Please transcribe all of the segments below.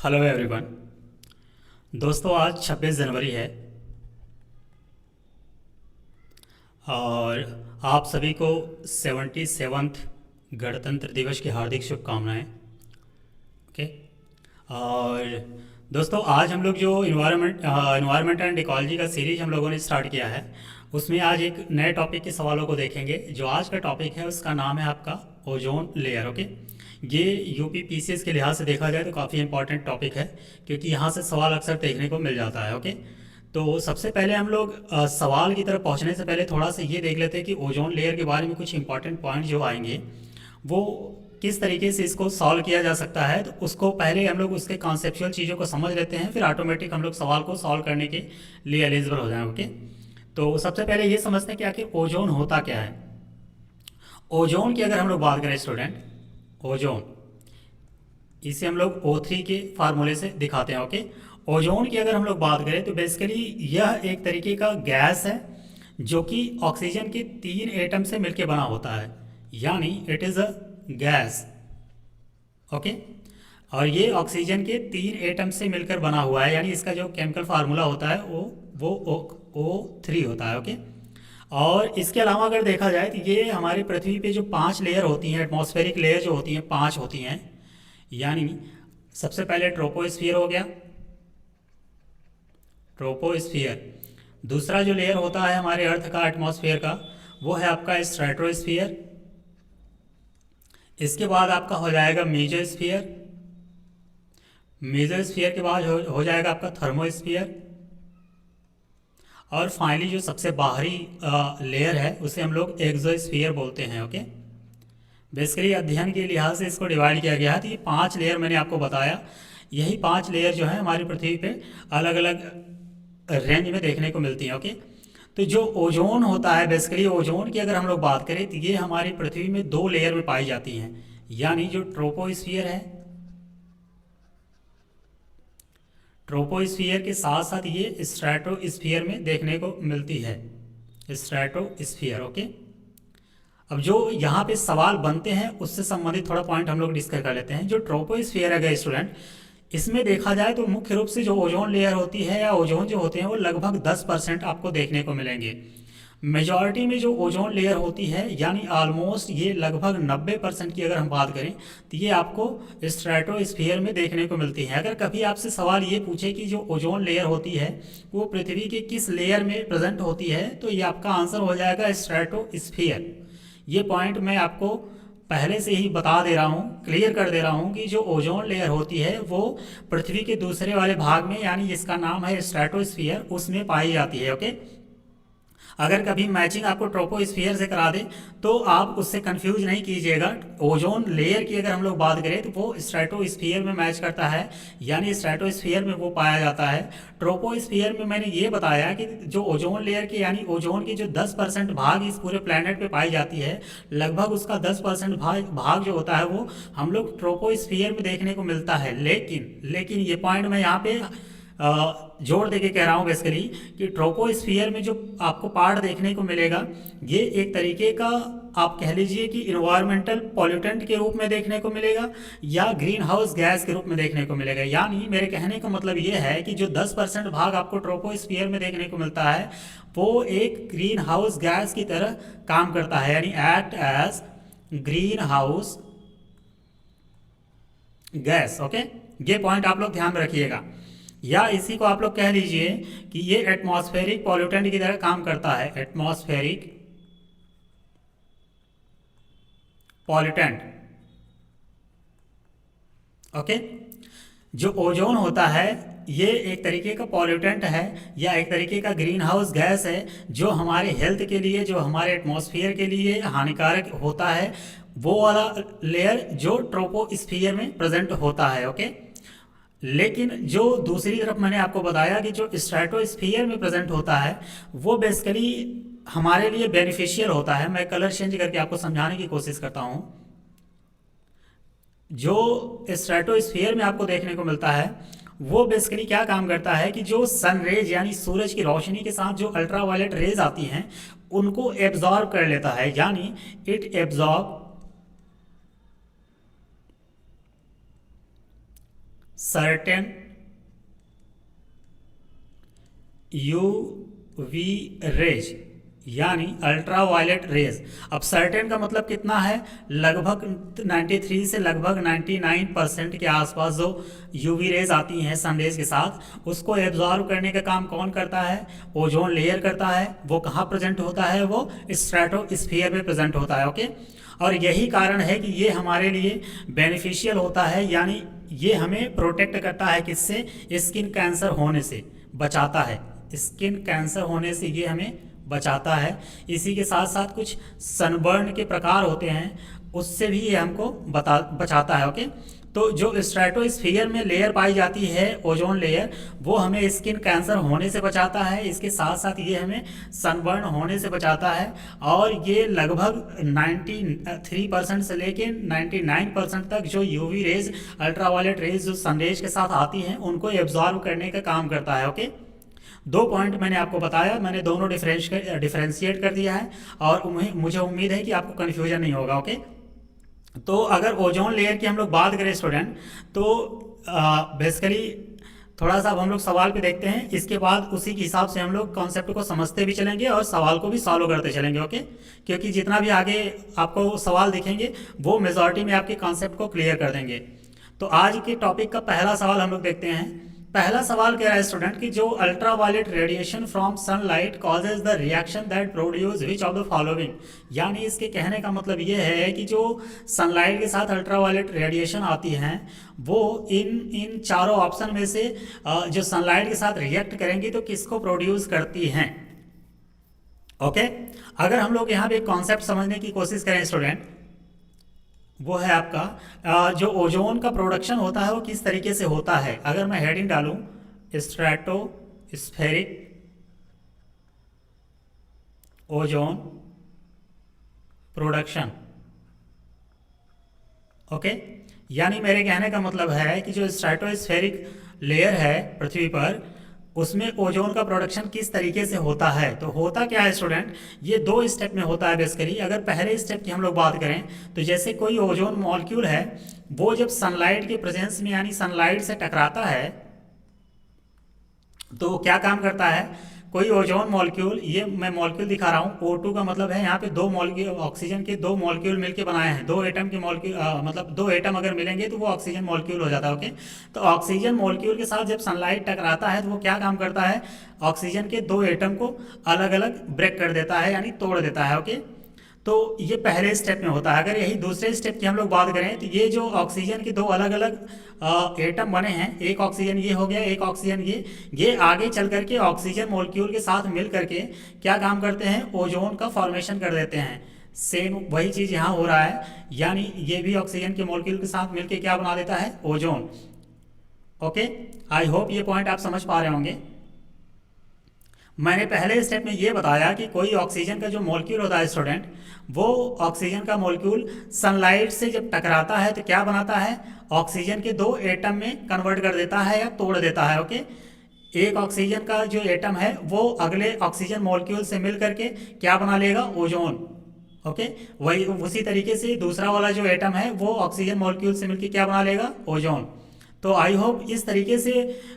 Hello everyone. दोस्तों, आज 26 जनवरी है और आप सभी को 77th गणतंत्र दिवस की हार्दिक शुभकामनाएं। ओके। और दोस्तों, आज हम लोग जो इन्वायरमेंट एंड इकोलॉजी का सीरीज हम लोगों ने स्टार्ट किया है, उसमें आज एक नए टॉपिक के सवालों को देखेंगे। जो आज का टॉपिक है उसका नाम है आपका ओजोन लेयर। ओके। ये यूपी पीसीएस के लिहाज से देखा जाए तो काफ़ी इंपॉर्टेंट टॉपिक है, क्योंकि यहाँ से सवाल अक्सर देखने को मिल जाता है। ओके। तो सबसे पहले हम लोग सवाल की तरफ पहुँचने से पहले थोड़ा सा ये देख लेते हैं कि ओजोन लेयर के बारे में कुछ इंपॉर्टेंट पॉइंट जो आएंगे वो किस तरीके से इसको सॉल्व किया जा सकता है। तो उसको पहले हम लोग उसके कॉन्सेप्चुअल चीज़ों को समझ लेते हैं, फिर ऑटोमेटिक हम लोग सवाल को सॉल्व करने के लिए एलिजिबल हो जाएं। ओके। तो सबसे पहले ये समझते हैं कि आखिर ओजोन होता क्या है। ओजोन की अगर हम लोग बात करें स्टूडेंट, ओजोन इसे हम लोग O3 के फार्मूले से दिखाते हैं। ओके। ओजोन की अगर हम लोग बात करें तो बेसिकली यह एक तरीके का गैस है जो कि ऑक्सीजन के 3 एटम से मिलकर बना होता है, यानी it is a gas. Okay. और ये ऑक्सीजन के 3 एटम से मिलकर बना हुआ है, यानी इसका जो केमिकल फार्मूला होता है वो O3 होता है। ओके। और इसके अलावा अगर देखा जाए तो ये हमारी पृथ्वी पे जो 5 लेयर होती हैं, एटमॉस्फेरिक लेयर जो होती हैं 5 होती हैं। यानी सबसे पहले ट्रोपोस्फियर हो गया, ट्रोपोस्फियर। दूसरा जो लेयर होता है हमारे अर्थ का एटमॉस्फेयर का, वो है आपका स्ट्रेटोस्फियर। इसके बाद आपका हो जाएगा मेसोस्फियर। मेसोस्फियर के बाद हो जाएगा आपका थर्मोस्फियर। और फाइनली जो सबसे बाहरी लेयर है उसे हम लोग एक्सोस्फियर बोलते हैं। ओके। बेसिकली अध्ययन के लिहाज से इसको डिवाइड किया गया है। तो ये 5 लेयर मैंने आपको बताया, यही 5 लेयर जो है हमारी पृथ्वी पे अलग अलग रेंज में देखने को मिलती हैं। ओके। तो जो ओजोन होता है, बेसिकली ओजोन की अगर हम लोग बात करें तो ये हमारी पृथ्वी में 2 लेयर में पाई जाती हैं, यानी जो ट्रोपोस्फियर है, ट्रोपोस्फियर के साथ साथ ये स्ट्रेटोस्फियर में देखने को मिलती है, स्ट्रेटोस्फियर। ओके। अब जो यहाँ पे सवाल बनते हैं उससे संबंधित थोड़ा पॉइंट हम लोग डिस्कस कर लेते हैं। जो ट्रोपोस्फियर है स्टूडेंट, इसमें देखा जाए तो मुख्य रूप से जो ओजोन लेयर होती है या ओजोन जो होते हैं वो लगभग 10% आपको देखने को मिलेंगे। मेजॉरिटी में जो ओजोन लेयर होती है, यानी ऑलमोस्ट ये लगभग 90% की अगर हम बात करें तो ये आपको स्ट्रेटोस्फियर में देखने को मिलती है। अगर कभी आपसे सवाल ये पूछे कि जो ओजोन लेयर होती है वो पृथ्वी के किस लेयर में प्रेजेंट होती है, तो ये आपका आंसर हो जाएगा स्ट्रेटोस्फियर। ये पॉइंट मैं आपको पहले से ही बता दे रहा हूँ, क्लियर कर दे रहा हूँ कि जो ओजोन लेयर होती है वो पृथ्वी के दूसरे वाले भाग में, यानी जिसका नाम है स्ट्रेटोस्फियर, उसमें पाई जाती है। ओके। अगर कभी मैचिंग आपको ट्रोपोस्फियर से करा दे तो आप उससे कंफ्यूज नहीं कीजिएगा। ओजोन लेयर की अगर हम लोग बात करें तो वो स्ट्रेटोस्फियर में मैच करता है, यानी स्ट्रेटोस्फियर में वो पाया जाता है। ट्रोपोस्फियर में मैंने ये बताया कि जो ओजोन लेयर की, यानी ओजोन की जो 10% भाग इस पूरे प्लेनेट पे पाई जाती है, लगभग उसका 10% भाग जो होता है वो हम लोग ट्रोपोस्फियर में देखने को मिलता है। लेकिन ये पॉइंट मैं यहाँ पे जोर देके कह रहा हूँ बेसिकली कि ट्रोपोस्फियर में जो आपको पार्ट देखने को मिलेगा ये एक तरीके का, आप कह लीजिए कि इन्वायरमेंटल पॉल्यूटेंट के रूप में देखने को मिलेगा या ग्रीन हाउस गैस के रूप में देखने को मिलेगा। यानी मेरे कहने का मतलब ये है कि जो 10% भाग आपको ट्रोपोस्फियर में देखने को मिलता है वो एक ग्रीन हाउस गैस की तरह काम करता है, यानी act as greenhouse gas. Okay. ये पॉइंट आप लोग ध्यान में रखिएगा, या इसी को आप लोग कह लीजिए कि ये एटमॉस्फेरिक पॉल्यूटेंट की तरह काम करता है, एटमॉस्फेरिक पॉल्यूटेंट। ओके। जो ओजोन होता है ये एक तरीके का पॉल्यूटेंट है या एक तरीके का ग्रीन हाउस गैस है जो हमारे हेल्थ के लिए, जो हमारे एटमॉस्फेयर के लिए हानिकारक होता है, वो वाला लेयर जो ट्रोपोस्फियर में प्रेजेंट होता है। ओके। लेकिन जो दूसरी तरफ मैंने आपको बताया कि जो स्ट्रेटोस्फियर में प्रेजेंट होता है वो बेसिकली हमारे लिए बेनिफिशियल होता है। मैं कलर चेंज करके आपको समझाने की कोशिश करता हूँ। जो स्ट्रेटोस्फियर में आपको देखने को मिलता है वो बेसिकली क्या काम करता है कि जो सन रेज, यानी सूरज की रोशनी के साथ जो अल्ट्रा वायलेट रेज आती हैं उनको एब्जॉर्ब कर लेता है, यानी it absorb certain UV rays यानी अल्ट्रा वायलेट रेज। अब सर्टेन का मतलब कितना है, लगभग 93 से लगभग 99% के आसपास जो यूवी रेज आती हैं सन रेज के साथ, उसको एब्जॉर्ब करने का काम कौन करता है, ओजोन लेयर करता है। वो कहाँ प्रेजेंट होता है, वो स्ट्रेटोस्फीयर में प्रेजेंट होता है। ओके, और यही कारण है कि ये हमारे लिए बेनिफिशियल होता है, यानी ये हमें प्रोटेक्ट करता है किससे, स्किन कैंसर होने से बचाता है, स्किन कैंसर होने से ये हमें बचाता है। इसी के साथ साथ कुछ सनबर्न के प्रकार होते हैं, उससे भी ये हमको बचाता है। ओके, तो जो स्ट्रेटोस्फीयर में लेयर पाई जाती है ओजोन लेयर, वो हमें स्किन कैंसर होने से बचाता है। इसके साथ साथ ये हमें सनबर्न होने से बचाता है, और ये लगभग 93% से लेके 99% तक जो यूवी रेज, अल्ट्रावायलेट रेज जो सनरेज के साथ आती हैं, उनको एब्जॉर्ब करने का काम करता है। ओके, दो पॉइंट मैंने आपको बताया, मैंने दोनों डिफरेंशिएट कर दिया है, और मुझे उम्मीद है कि आपको कन्फ्यूजन नहीं होगा। ओके, तो अगर ओजोन लेयर की हम लोग बात करें स्टूडेंट, तो बेसिकली थोड़ा सा अब हम लोग सवाल पे देखते हैं, इसके बाद उसी के हिसाब से हम लोग कॉन्सेप्ट को समझते भी चलेंगे और सवाल को भी सॉल्व करते चलेंगे। ओके, क्योंकि जितना भी आगे आपको सवाल दिखेंगे वो मेजॉरिटी में आपके कॉन्सेप्ट को क्लियर कर देंगे। तो आज के टॉपिक का पहला सवाल हम लोग देखते हैं। पहला सवाल कह रहा है स्टूडेंट कि जो ultraviolet radiation from sunlight causes the reaction that produce which of the following, यानी इसके कहने का मतलब ये है कि जो सनलाइट के साथ अल्ट्रावायलेट रेडिएशन आती हैं, वो इन चारों ऑप्शन में से जो सनलाइट के साथ रिएक्ट करेंगी तो किसको प्रोड्यूस करती हैं। ओके, अगर हम लोग यहाँ पे एक कॉन्सेप्ट समझने की कोशिश करें स्टूडेंट, वो है आपका जो ओजोन का प्रोडक्शन होता है वो किस तरीके से होता है। अगर मैं हेडिंग डालूं स्ट्रेटोस्फेरिक ओजोन प्रोडक्शन, ओके, यानी मेरे कहने का मतलब है कि जो स्ट्रेटोस्फेरिक लेयर है पृथ्वी पर, उसमें ओजोन का प्रोडक्शन किस तरीके से होता है। तो होता क्या है स्टूडेंट, ये दो स्टेप में होता है बेसिकली। अगर पहले स्टेप की हम लोग बात करें, तो जैसे कोई ओजोन मॉलिक्यूल है, वो जब सनलाइट के प्रेजेंस में यानी सनलाइट से टकराता है, तो क्या काम करता है, कोई ओजोन मॉलिक्यूल, ये मैं मॉलिक्यूल दिखा रहा हूँ, O2 का मतलब है यहाँ पे दो मॉलिक्यूल, ऑक्सीजन के दो मॉलिक्यूल मिलके बनाए हैं, दो एटम के मॉलिक्यूल, मतलब दो एटम अगर मिलेंगे तो वो ऑक्सीजन मॉलिक्यूल हो जाता है। ओके, तो ऑक्सीजन मॉलिक्यूल के साथ जब सनलाइट टकराता है तो वो क्या काम करता है, ऑक्सीजन के दो एटम को अलग अलग ब्रेक कर देता है, यानी तोड़ देता है। ओके, तो ये पहले स्टेप में होता है। अगर यही दूसरे स्टेप की हम लोग बात करें, तो ये जो ऑक्सीजन के दो अलग अलग एटम बने हैं, एक ऑक्सीजन ये हो गया, एक ऑक्सीजन ये आगे चल करके ऑक्सीजन मॉलिक्यूल के साथ मिल करके क्या काम करते हैं, ओजोन का फॉर्मेशन कर देते हैं। सेम वही चीज़ यहाँ हो रहा है, यानी ये भी ऑक्सीजन के मॉलिक्यूल के साथ मिलके क्या बना देता है, ओजोन। ओके, आई होप ये पॉइंट आप समझ पा रहे होंगे। मैंने पहले स्टेप में ये बताया कि कोई ऑक्सीजन का जो मॉलिक्यूल होता है स्टूडेंट, वो ऑक्सीजन का मॉलिक्यूल सनलाइट से जब टकराता है तो क्या बनाता है, ऑक्सीजन के दो एटम में कन्वर्ट कर देता है या तोड़ देता है। ओके, एक ऑक्सीजन का जो एटम है वो अगले ऑक्सीजन मॉलिक्यूल से मिल करके क्या बना लेगा, ओजोन। ओके, वही उसी तरीके से दूसरा वाला जो एटम है वो ऑक्सीजन मॉलिक्यूल से मिलकर क्या बना लेगा, ओजोन। तो आई होप इस तरीके से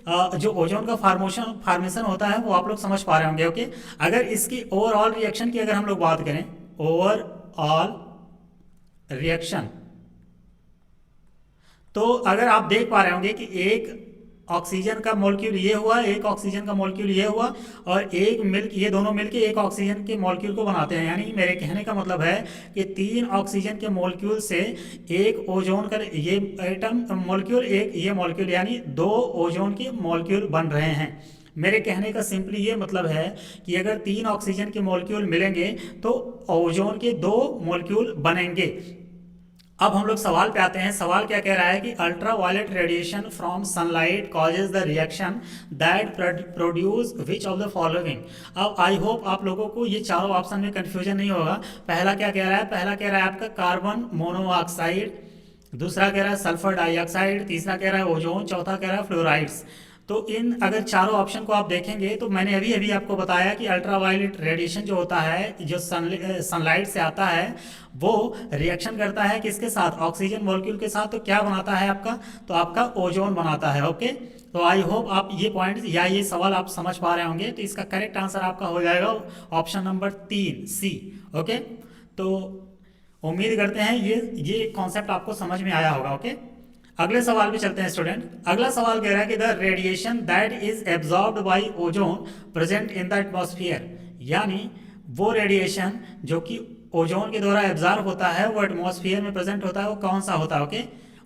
जो ओजोन का फार्मेशन होता है वो आप लोग समझ पा रहे होंगे। ओके, अगर इसकी ओवरऑल रिएक्शन की अगर हम लोग बात करें, ओवरऑल रिएक्शन, तो अगर आप देख पा रहे होंगे कि एक ऑक्सीजन का मॉलिक्यूल ये हुआ, एक ऑक्सीजन का मॉलिक्यूल ये हुआ, और ये दोनों मिलके एक ऑक्सीजन के मॉलिक्यूल को बनाते हैं। यानी मेरे कहने का मतलब है कि तीन ऑक्सीजन के मॉलिक्यूल से एक ओजोन का ये एटम मॉलिक्यूल, एक ये मॉलिक्यूल, यानी दो ओजोन के मॉलिक्यूल बन रहे हैं। मेरे कहने का सिंपली ये मतलब है कि अगर तीन ऑक्सीजन के मॉलिक्यूल मिलेंगे तो ओजोन के दो मॉलिक्यूल बनेंगे। अब हम लोग सवाल पे आते हैं। सवाल क्या कह रहा है कि ultraviolet radiation from sunlight causes the reaction that produce which of the following. अब आई होप आप लोगों को ये चारों ऑप्शन में कंफ्यूजन नहीं होगा। पहला क्या कह रहा है, पहला कह रहा है आपका कार्बन मोनोऑक्साइड, दूसरा कह रहा है सल्फर डाइऑक्साइड, तीसरा कह रहा है ओजोन, चौथा कह रहा है फ्लोराइड्स। तो इन अगर चारों ऑप्शन को आप देखेंगे तो मैंने अभी अभी आपको बताया कि अल्ट्रावायलेट रेडिएशन जो होता है, जो सनलाइट से आता है, वो रिएक्शन करता है किसके साथ, ऑक्सीजन मॉलिक्यूल के साथ। तो क्या बनाता है आपका, तो आपका ओजोन बनाता है। ओके, तो आई होप आप ये पॉइंट या ये सवाल आप समझ पा रहे होंगे। तो इसका करेक्ट आंसर आपका हो जाएगा ऑप्शन नंबर 3 सी। ओके, तो उम्मीद करते हैं ये कॉन्सेप्ट आपको समझ में आया होगा। ओके, अगले सवाल पे चलते हैं स्टूडेंट। अगला सवाल कह रहा है कि the radiation that is absorbed bye ozone present in the atmosphere, यानी वो रेडिएशन जो कि ओजोन के द्वारा एब्जॉर्ब होता है वो एटमॉस्फेयर में प्रेजेंट होता है, वो कौन सा होता है। ओके,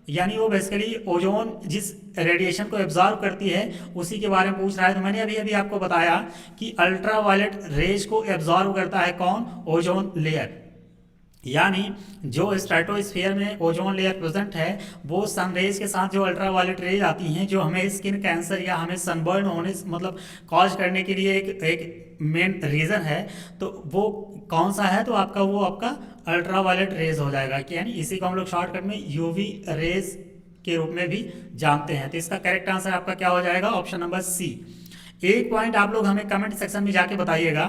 यानी वो बेसिकली ओजोन जिस रेडिएशन को एब्जॉर्ब करती है उसी के बारे में पूछ रहा है। तो मैंने अभी अभी आपको बताया कि अल्ट्रावायलेट रेज को एब्जॉर्ब करता है कौन, ओजोन लेयर। यानी जो स्ट्रेटोस्फीयर में ओजोन लेयर प्रेजेंट है वो सनरेज के साथ जो अल्ट्रावायलेट रेज आती हैं जो हमें स्किन कैंसर या हमें सनबर्न होने मतलब कॉज करने के लिए एक मेन रीज़न है, तो वो कौन सा है, तो वो आपका अल्ट्रावायलेट रेज हो जाएगा। कि यानी इसी को हम लोग शॉर्टकट में यूवी रेज के रूप में भी जानते हैं। तो इसका करेक्ट आंसर आपका क्या हो जाएगा, ऑप्शन नंबर सी। एक पॉइंट आप लोग हमें कमेंट सेक्शन में जाके बताइएगा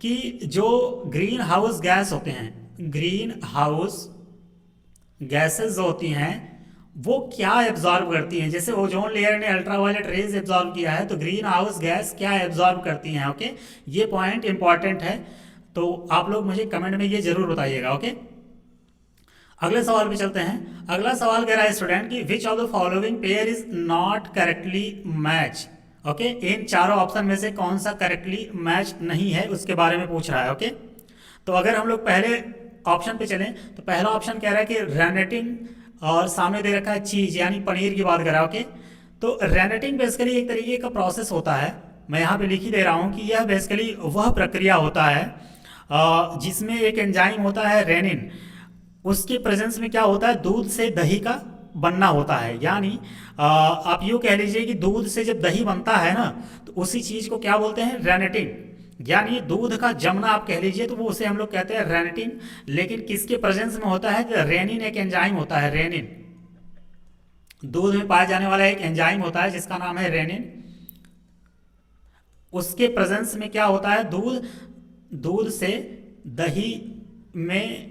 कि जो ग्रीन हाउस गैस होते हैं, ग्रीन हाउस गैसेस जो होती हैं वो क्या एब्जॉर्ब करती हैं। जैसे ओजोन लेयर ने अल्ट्रावायलेट रेज एब्जॉर्ब किया है तो ग्रीन हाउस गैस क्या एब्जॉर्ब करती हैं। ओके, ये पॉइंट इंपॉर्टेंट है, तो आप लोग मुझे कमेंट में ये जरूर बताइएगा। ओके, अगले सवाल पे चलते हैं। अगला सवाल कह रहा है स्टूडेंट कि which of the following pair is not correctly match. Okay, इन चारों ऑप्शन में से कौन सा करेक्टली मैच नहीं है उसके बारे में पूछ रहा है। ओके, तो अगर हम लोग पहले ऑप्शन पे चलें तो पहला ऑप्शन कह रहा है कि रेनेटिन और सामने दे रखा है चीज यानी पनीर की बात कर रहा है। ओके, तो रेनेटिन बेसिकली एक तरीके का प्रोसेस होता है, मैं यहाँ पे लिख ही दे रहा हूँ कि यह बेसिकली वह प्रक्रिया होता है जिसमें एक एंजाइम होता है रेनिन, उसके प्रेजेंस में क्या होता है, दूध से दही का बनना होता है। यानी आप यूँ कह लीजिए कि दूध से जब दही बनता है ना तो उसी चीज़ को क्या बोलते हैं, रेनेटिन। यानी दूध का जमना आप कह लीजिए तो वो उसे हम लोग कहते हैं रेनेटिन। लेकिन किसके प्रेजेंस में होता है, रेनिन एक एंजाइम होता है, रेनिन दूध में पाया जाने वाला एक एंजाइम होता है जिसका नाम है रेनिन। उसके प्रेजेंस में क्या होता है, दूध से दही में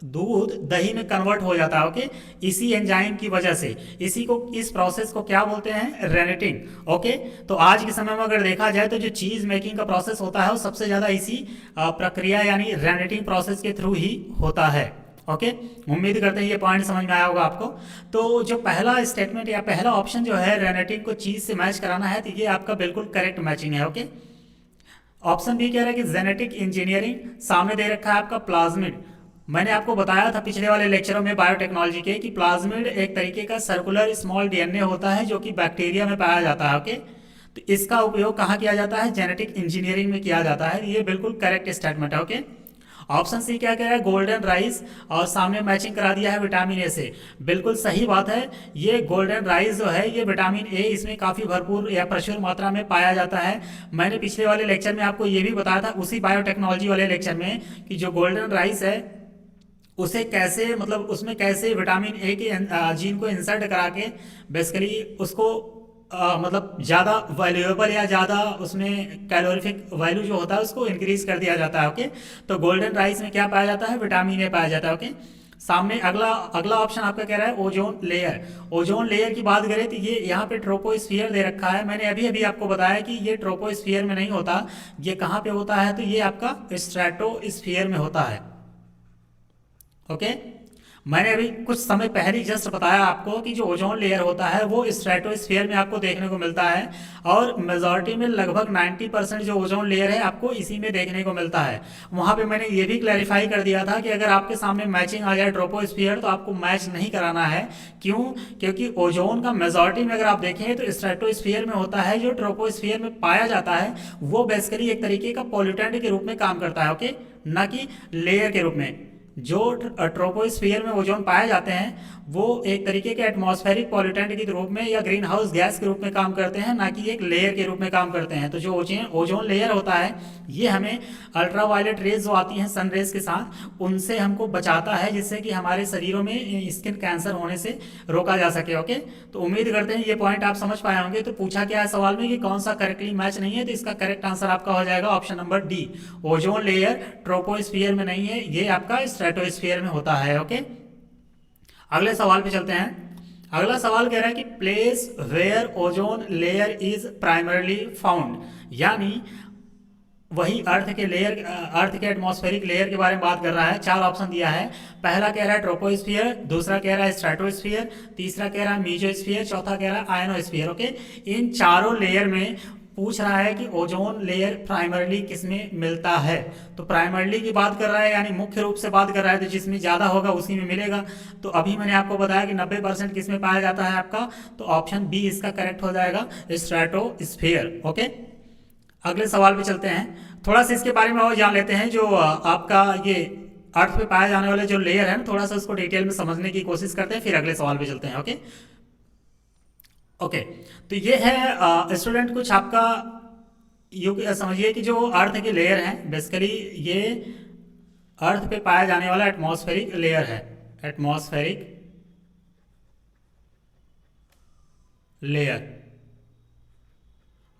दूध दही में कन्वर्ट हो जाता है। ओके, इसी एंजाइम की वजह से इस प्रोसेस को क्या बोलते हैं, रेनेटिंग। ओके, तो आज के समय में अगर देखा जाए तो जो चीज मेकिंग का प्रोसेस होता है वो सबसे ज्यादा इसी प्रक्रिया यानी रेनेटिंग प्रोसेस के थ्रू ही होता है। ओके, उम्मीद करते हैं ये पॉइंट समझ में आया होगा आपको। तो जो पहला स्टेटमेंट या पहला ऑप्शन जो है रेनेटिंग को चीज से मैच कराना है, तो ये आपका बिल्कुल करेक्ट मैचिंग है। ओके, ऑप्शन बी कह रहा है कि जेनेटिक इंजीनियरिंग, सामने दे रखा है आपका प्लाज्मिड। मैंने आपको बताया था पिछले वाले लेक्चरों में बायोटेक्नोलॉजी के कि प्लाज्मिड एक तरीके का सर्कुलर स्मॉल डीएनए होता है जो कि बैक्टीरिया में पाया जाता है। ओके, तो इसका उपयोग कहाँ किया जाता है, जेनेटिक इंजीनियरिंग में किया जाता है। ये बिल्कुल करेक्ट स्टेटमेंट है। ओके, ऑप्शन सी क्या कह रहा है, गोल्डन राइस, और सामने मैचिंग करा दिया है विटामिन ए से। बिल्कुल सही बात है, ये गोल्डन राइस जो है ये विटामिन ए इसमें काफ़ी भरपूर या प्रचुर मात्रा में पाया जाता है। मैंने पिछले वाले लेक्चर में आपको ये भी बताया था उसी बायोटेक्नोलॉजी वाले लेक्चर में कि जो गोल्डन राइस है उसे कैसे मतलब उसमें कैसे विटामिन ए के जीन को इंसर्ट करा के बेसिकली उसको मतलब ज़्यादा वैल्यूएबल या ज़्यादा उसमें कैलोरीफिक वैल्यू जो होता है उसको इंक्रीज कर दिया जाता है। ओके, तो गोल्डन राइस में क्या पाया जाता है, विटामिन ए पाया जाता है। ओके, सामने अगला ऑप्शन आपका कह रहा है ओजोन लेयर। ओजोन लेयर की बात करें तो ये यहाँ पे ट्रोपोस्फियर दे रखा है। मैंने अभी अभी आपको बताया कि ये ट्रोपोस्फियर में नहीं होता, ये कहाँ पे होता है, तो ये आपका स्ट्रेटोस्फियर में होता है। ओके, मैंने अभी कुछ समय पहले जस्ट बताया आपको कि जो ओजोन लेयर होता है वो स्ट्रेटोस्फीयर में आपको देखने को मिलता है, और मेजॉरिटी में लगभग 90% जो ओजोन लेयर है आपको इसी में देखने को मिलता है। वहाँ पे मैंने ये भी क्लैरिफाई कर दिया था कि अगर आपके सामने मैचिंग आ जाए ट्रोपोस्फीयर तो आपको मैच नहीं कराना है। क्यों, क्योंकि ओजोन का मेजॉरिटी में अगर आप देखें तो स्ट्रेटोस्फीयर में होता है। जो ट्रोपोस्फीयर में पाया जाता है वो बेसिकली एक तरीके का पॉल्यूटेंट के रूप में काम करता है। ओके, ना कि लेयर के रूप में। जो ट्रोपोस्फियर में ओजोन पाए जाते हैं वो एक तरीके के एटमॉस्फेरिक पॉल्यूटेंट के रूप में या ग्रीन हाउस गैस के रूप में काम करते हैं, ना कि एक लेयर के रूप में काम करते हैं। तो जो ओजोन लेयर होता है ये हमें अल्ट्रावायलेट रेज जो आती हैं सन रेज के साथ, उनसे हमको बचाता है, जिससे कि हमारे शरीरों में स्किन कैंसर होने से रोका जा सके। ओके, तो उम्मीद करते हैं ये पॉइंट आप समझ पाए होंगे। तो पूछा क्या है सवाल में कि कौन सा करेक्टली मैच नहीं है, तो इसका करेक्ट आंसर आपका हो जाएगा option number D, ozone layer troposphere में नहीं है, ये आपका स्ट्रेटोस्फियर में होता है। ओके, अगले सवाल पे चलते हैं। अगला सवाल कह रहा है कि place where ozone layer is primarily found, यानी वही अर्थ के लेयर, अर्थ के एटमॉस्फेरिक लेयर के बारे में बात कर रहा है। चार ऑप्शन दिया है। पहला कह रहा है ट्रोपोस्फियर, दूसरा कह रहा है स्ट्रेटोस्फियर, तीसरा कह रहा है मीजोस्फियर, चौथा कह रहा है आयनोस्फियर। ओके, इन चारों लेयर में पूछ रहा है कि ओजोन लेयर प्राइमरली किसमें मिलता है। तो प्राइमरली की बात कर रहा है, यानी मुख्य रूप से बात कर रहा है, तो जिसमें ज़्यादा होगा उसी में मिलेगा। तो अभी मैंने आपको बताया कि 90% किसमें पाया जाता है आपका, तो ऑप्शन बी इसका करेक्ट हो जाएगा, स्ट्रेटोस्फियर। ओके, अगले सवाल पे चलते हैं। थोड़ा सा इसके बारे में और जान लेते हैं। जो आपका ये अर्थ पे पाए जाने वाले जो लेयर है ना, थोड़ा सा उसको डिटेल में समझने की कोशिश करते हैं, फिर अगले सवाल पे चलते हैं। ओके ओके, तो ये है स्टूडेंट कुछ आपका यू समझिए कि जो अर्थ के लेयर हैं, बेसिकली ये अर्थ पे पाया जाने वाला एटमॉस्फेरिक लेयर है, एटमॉस्फेरिक लेयर।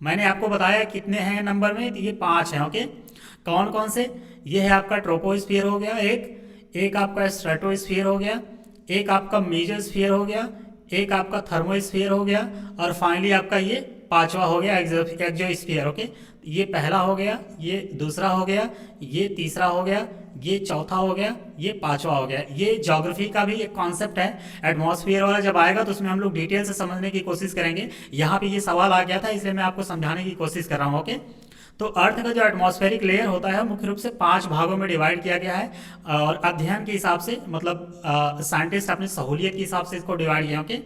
मैंने आपको बताया कितने हैं नंबर में, ये 5 हैं। ओके, कौन कौन से, ये है आपका ट्रोपोस्फियर हो गया, एक आपका स्ट्रेटोस्फियर हो गया, एक आपका मेसोस्फियर हो गया, एक आपका थर्मोस्फियर हो गया, और फाइनली आपका ये पांचवा हो गया एक्सोस्फियर। ओके, ये पहला हो गया, ये दूसरा हो गया, ये तीसरा हो गया, ये चौथा हो गया, ये पांचवा हो गया। ये ज्योग्राफी का भी एक कॉन्सेप्ट है, एटमॉस्फेयर वाला जब आएगा तो उसमें हम लोग डिटेल से समझने की कोशिश करेंगे। यहाँ पे ये सवाल आ गया था, इसलिए मैं आपको समझाने की कोशिश कर रहा हूँ। ओके, तो अर्थ का जो एटमॉस्फेरिक लेयर होता है मुख्य रूप से 5 भागों में डिवाइड किया गया है, और अध्ययन के हिसाब से, मतलब साइंटिस्ट अपनी सहूलियत के हिसाब से इसको डिवाइड किया। ओके,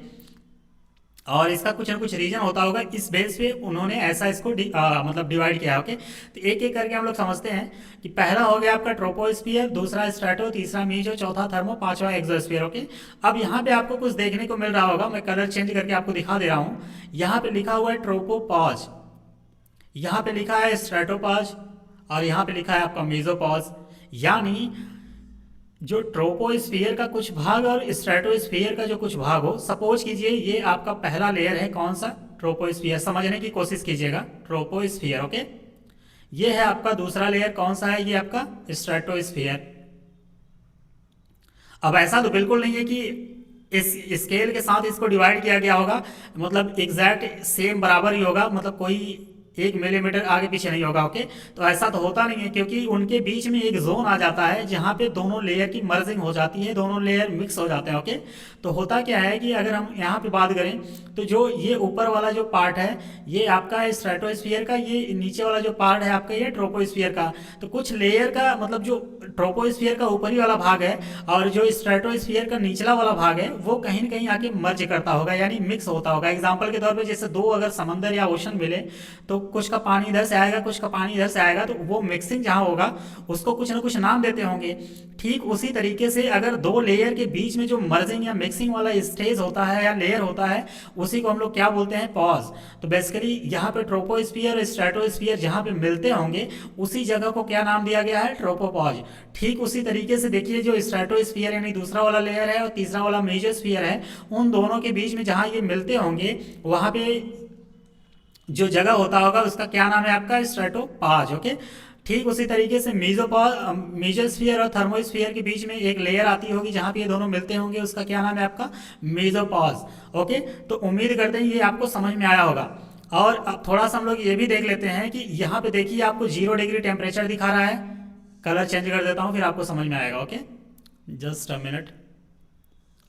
और इसका कुछ ना कुछ रीजन होता होगा, इस बेस पे उन्होंने ऐसा इसको मतलब डिवाइड किया है। ओके, तो एक एक करके हम लोग समझते हैं कि पहला हो गया आपका ट्रोपोस्फियर, दूसरा स्ट्रेटो, तीसरा मीजो, चौथा थर्मो, पांचवा एक्सोस्फियर। ओके, अब यहाँ पे आपको कुछ देखने को मिल रहा होगा, मैं कलर चेंज करके आपको दिखा दे रहा हूँ। यहाँ पे लिखा हुआ है ट्रोपोपॉज, यहाँ पे लिखा है स्ट्रेटोपॉज, और यहाँ पे लिखा है आपका मेसोपॉज। यानी जो ट्रोपोस्फियर का कुछ भाग और स्ट्रेटोस्फियर का जो कुछ भाग हो, सपोज कीजिए ये आपका पहला लेयर है, कौन सा, ट्रोपोस्फियर। समझने की कोशिश कीजिएगा, ट्रोपोस्फियर। ओके, ये है आपका दूसरा लेयर, कौन सा है, ये आपका स्ट्रेटोस्फियर। अब ऐसा तो बिल्कुल नहीं है कि इस स्केल के साथ इसको डिवाइड किया गया होगा, मतलब एग्जैक्ट सेम बराबर ही होगा, मतलब कोई 1 मिलीमीटर आगे पीछे नहीं होगा। ओके, तो ऐसा तो होता नहीं है, क्योंकि उनके बीच में एक जोन आ जाता है जहाँ पे दोनों लेयर की मर्जिंग हो जाती है, दोनों लेयर मिक्स हो जाते हैं। ओके, तो होता क्या है कि अगर हम यहाँ पे बात करें तो जो ये ऊपर वाला जो पार्ट है ये आपका स्ट्रेटोस्फियर का, ये नीचे वाला जो पार्ट है आपका ये ट्रोपोस्फियर का। तो कुछ लेयर का मतलब जो ट्रोपोस्फियर का ऊपरी वाला भाग है और जो स्ट्रेटोस्फियर का निचला वाला भाग है वो कहीं न कहीं आके मर्ज करता होगा, यानी मिक्स होता होगा। एग्जाम्पल के तौर पर जैसे दो अगर समंदर या ओशन मिले तो कुछ का पानी इधर से आएगा, कुछ का पानी इधर से आएगा, तो वो मिक्सिंग जहाँ होगा उसको कुछ ना कुछ नाम देते होंगे। ठीक उसी तरीके से अगर दो लेयर के बीच में जो मर्जिंग या मिक्सिंग वाला स्टेज होता है या लेयर होता है उसी को हम लोग क्या बोलते हैं, पॉज। तो बेसिकली यहाँ पे ट्रोपोस्फियर और स्ट्रेटोस्फियर जहाँ पे मिलते होंगे उसी जगह को क्या नाम दिया गया है, ट्रोपोपॉज। ठीक उसी तरीके से देखिए जो स्ट्रेटोस्फियर यानी दूसरा वाला लेयर है और तीसरा वाला मेसोस्फियर है, उन दोनों के बीच में जहाँ ये मिलते होंगे वहाँ पे जो जगह होता होगा उसका क्या नाम है आपका, स्ट्रेटोपॉज। ओके, ठीक उसी तरीके से मेसोस्फियर और थर्मोस्फियर के बीच में एक लेयर आती होगी जहां पे ये दोनों मिलते होंगे, उसका क्या नाम है आपका, मेसोपॉज। ओके, तो उम्मीद करते हैं ये आपको समझ में आया होगा। और अब थोड़ा सा हम लोग ये भी देख लेते हैं कि यहाँ पे देखिए आपको 0 डिग्री टेम्परेचर दिखा रहा है। कलर चेंज कर देता हूँ फिर आपको समझ में आएगा। Okay, just a minute.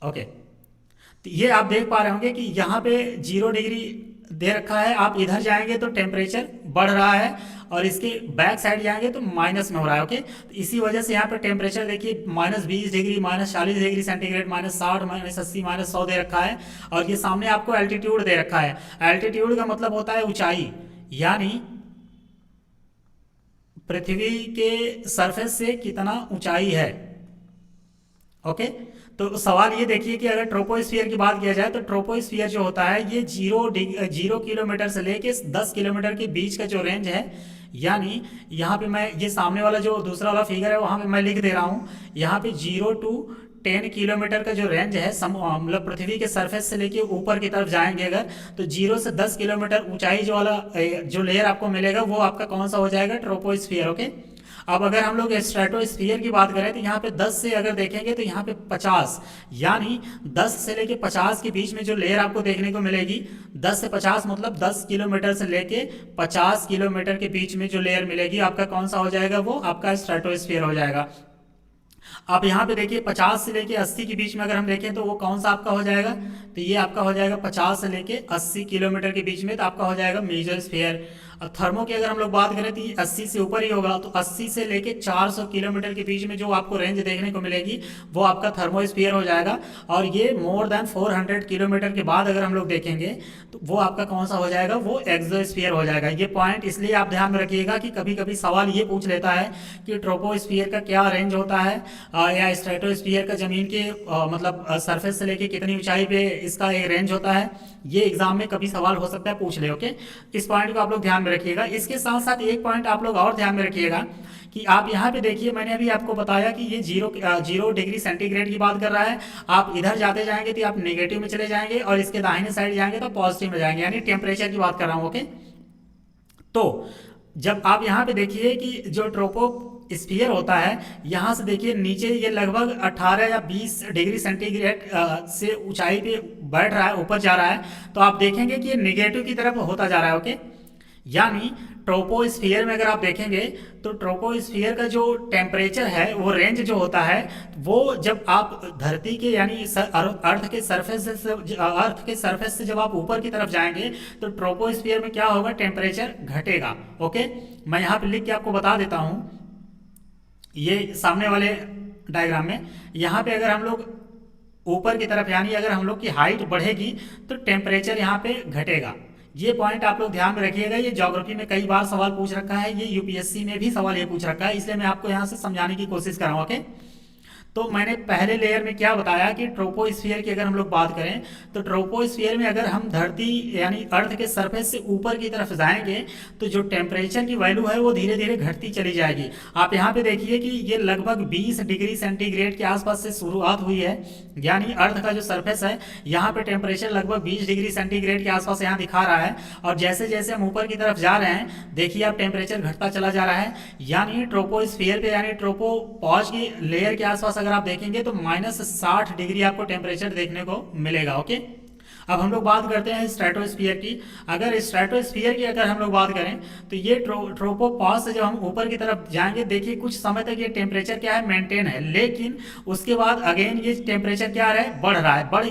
Okay, तो ये आप देख पा रहे होंगे कि यहाँ पे 0 डिग्री दे रखा है, आप इधर जाएंगे तो टेम्परेचर बढ़ रहा है और इसके बैक साइड जाएंगे तो माइनस में हो रहा है। ओके, तो इसी वजह से यहाँ पे टेम्परेचर देखिए -20 डिग्री, -40 डिग्री सेंटीग्रेड, -60, -80, -100 दे रखा है। और ये सामने आपको एल्टीट्यूड दे रखा है। एल्टीट्यूड का मतलब होता है ऊंचाई, यानी पृथ्वी के सरफेस से कितना ऊंचाई है। ओके। तो सवाल ये देखिए कि अगर ट्रोपोस्फियर की बात किया जाए तो ट्रोपोस्फियर जो होता है ये 0 किलोमीटर से लेके 10 किलोमीटर के बीच का जो रेंज है, यानी यहाँ पे मैं ये सामने वाला जो दूसरा वाला फिगर है वहाँ पे मैं लिख दे रहा हूँ, यहाँ पे 0 to 10 किलोमीटर का जो रेंज है मतलब पृथ्वी के सरफेस से लेके ऊपर की तरफ जाएंगे अगर, तो 0 से 10 किलोमीटर ऊंचाई जो वाला जो लेयर आपको मिलेगा वो आपका कौन सा हो जाएगा, ट्रोपोस्फियर। ओके। अब अगर हम लोग स्ट्रेटोस्फियर की बात करें तो यहाँ पे 10 से अगर देखेंगे तो यहाँ पे 50, यानी 10 से लेके 50 के बीच में जो लेयर आपको देखने को मिलेगी, 10 से 50 मतलब 10 किलोमीटर से लेके 50 किलोमीटर के बीच में जो लेयर मिलेगी आपका कौन सा हो जाएगा, वो आपका स्ट्रेटोस्फियर हो जाएगा। अब यहाँ पे देखिए 50 से लेके 80 के बीच में अगर हम देखें तो वो कौन सा आपका हो जाएगा, तो ये आपका हो जाएगा 50 से लेके 80 किलोमीटर के बीच में, तो आपका हो जाएगा मेसोस्फीयर। अब थर्मो की अगर हम लोग बात करें तो ये 80 से ऊपर ही होगा, तो 80 से लेके 400 किलोमीटर के बीच में जो आपको रेंज देखने को मिलेगी वो आपका थर्मोस्फीयर हो जाएगा। और ये मोर देन 400 किलोमीटर के बाद अगर हम लोग देखेंगे तो वो आपका कौन सा हो जाएगा, वो एक्सोस्फीयर हो जाएगा। ये पॉइंट इसलिए आप ध्यान में रखिएगा कि कभी कभी सवाल ये पूछ लेता है कि ट्रोपोस्फीयर का क्या रेंज होता है, या स्ट्रेटोस्फीयर का जमीन के मतलब सरफेस से लेके कितनी ऊंचाई पे इसका एक रेंज होता है, ये एग्जाम में कभी सवाल हो सकता है पूछ ले। ओके, इस पॉइंट को आप लोग ध्यान में रखिएगा। इसके साथ साथ एक पॉइंट आप लोग और ध्यान में रखिएगा कि आप यहाँ पे देखिए, मैंने अभी आपको बताया कि ये 0 डिग्री सेंटीग्रेड की बात कर रहा है। आप इधर जाते जाएंगे तो आप नेगेटिव में चले जाएंगे और इसके दाहिने साइड जाएंगे तो पॉजिटिव में जाएंगे, यानी टेम्परेचर की बात कर रहा हूँ। ओके, तो जब आप यहाँ पे देखिए कि जो ट्रोपोस्फियर होता है, यहाँ से देखिए नीचे ये लगभग 18 या 20 डिग्री सेंटीग्रेड से ऊंचाई पे बढ़ रहा है, ऊपर जा रहा है, तो आप देखेंगे कि ये निगेटिव की तरफ होता जा रहा है। ओके, यानी ट्रोपोस्फियर में अगर आप देखेंगे तो ट्रोपोस्फियर का जो टेम्परेचर है, वो रेंज जो होता है, वो जब आप धरती के यानी अर्थ के सरफेस से जब आप ऊपर की तरफ जाएंगे तो ट्रोपोस्फियर में क्या होगा, टेम्परेचर घटेगा। ओके, मैं यहाँ पे लिख के आपको बता देता हूँ, ये सामने वाले डायग्राम में यहाँ पे अगर हम लोग ऊपर की तरफ यानी अगर हम लोग की हाइट बढ़ेगी तो टेम्परेचर यहाँ पे घटेगा। ये पॉइंट आप लोग ध्यान में रखिएगा। ये ज्योग्राफी में कई बार सवाल पूछ रखा है, ये यूपीएससी में भी सवाल ये पूछ रखा है, इसलिए मैं आपको यहाँ से समझाने की कोशिश कर रहा हूँ। ओके, तो मैंने पहले लेयर में क्या बताया कि ट्रोपोस्फियर की अगर हम लोग बात करें तो ट्रोपोस्फियर में अगर हम धरती यानी अर्थ के सरफेस से ऊपर की तरफ जाएंगे तो जो टेम्परेचर की वैल्यू है वो धीरे धीरे घटती चली जाएगी। आप यहाँ पे देखिए कि ये लगभग 20 डिग्री सेंटीग्रेड के आसपास से शुरुआत हुई है, यानी अर्थ का जो सरफेस है यहाँ पे टेम्परेचर लगभग 20 डिग्री सेंटीग्रेड के आसपास यहाँ दिखा रहा है, और जैसे जैसे हम ऊपर की तरफ जा रहे हैं देखिए अब टेम्परेचर घटता चला जा रहा है, यानी ट्रोपोस्फियर पे यानी ट्रोपोपॉज की लेयर के आसपास अगर आप देखेंगे तो -60 डिग्री आपको टेम्परेचर देखने को मिलेगा। ओके, अब हम लोग बात करते हैं स्ट्रेटोस्फियर की। अगर स्ट्रेटोस्फियर की अगर हम लोग बात करें तो ये ट्रोपोपॉज से जब हम ऊपर की तरफ जाएंगे देखिए कुछ समय तक ये टेम्परेचर क्या है, मेंटेन है, लेकिन उसके बाद अगेन ये टेम्परेचर क्या है, बढ़ रहा है। बढ़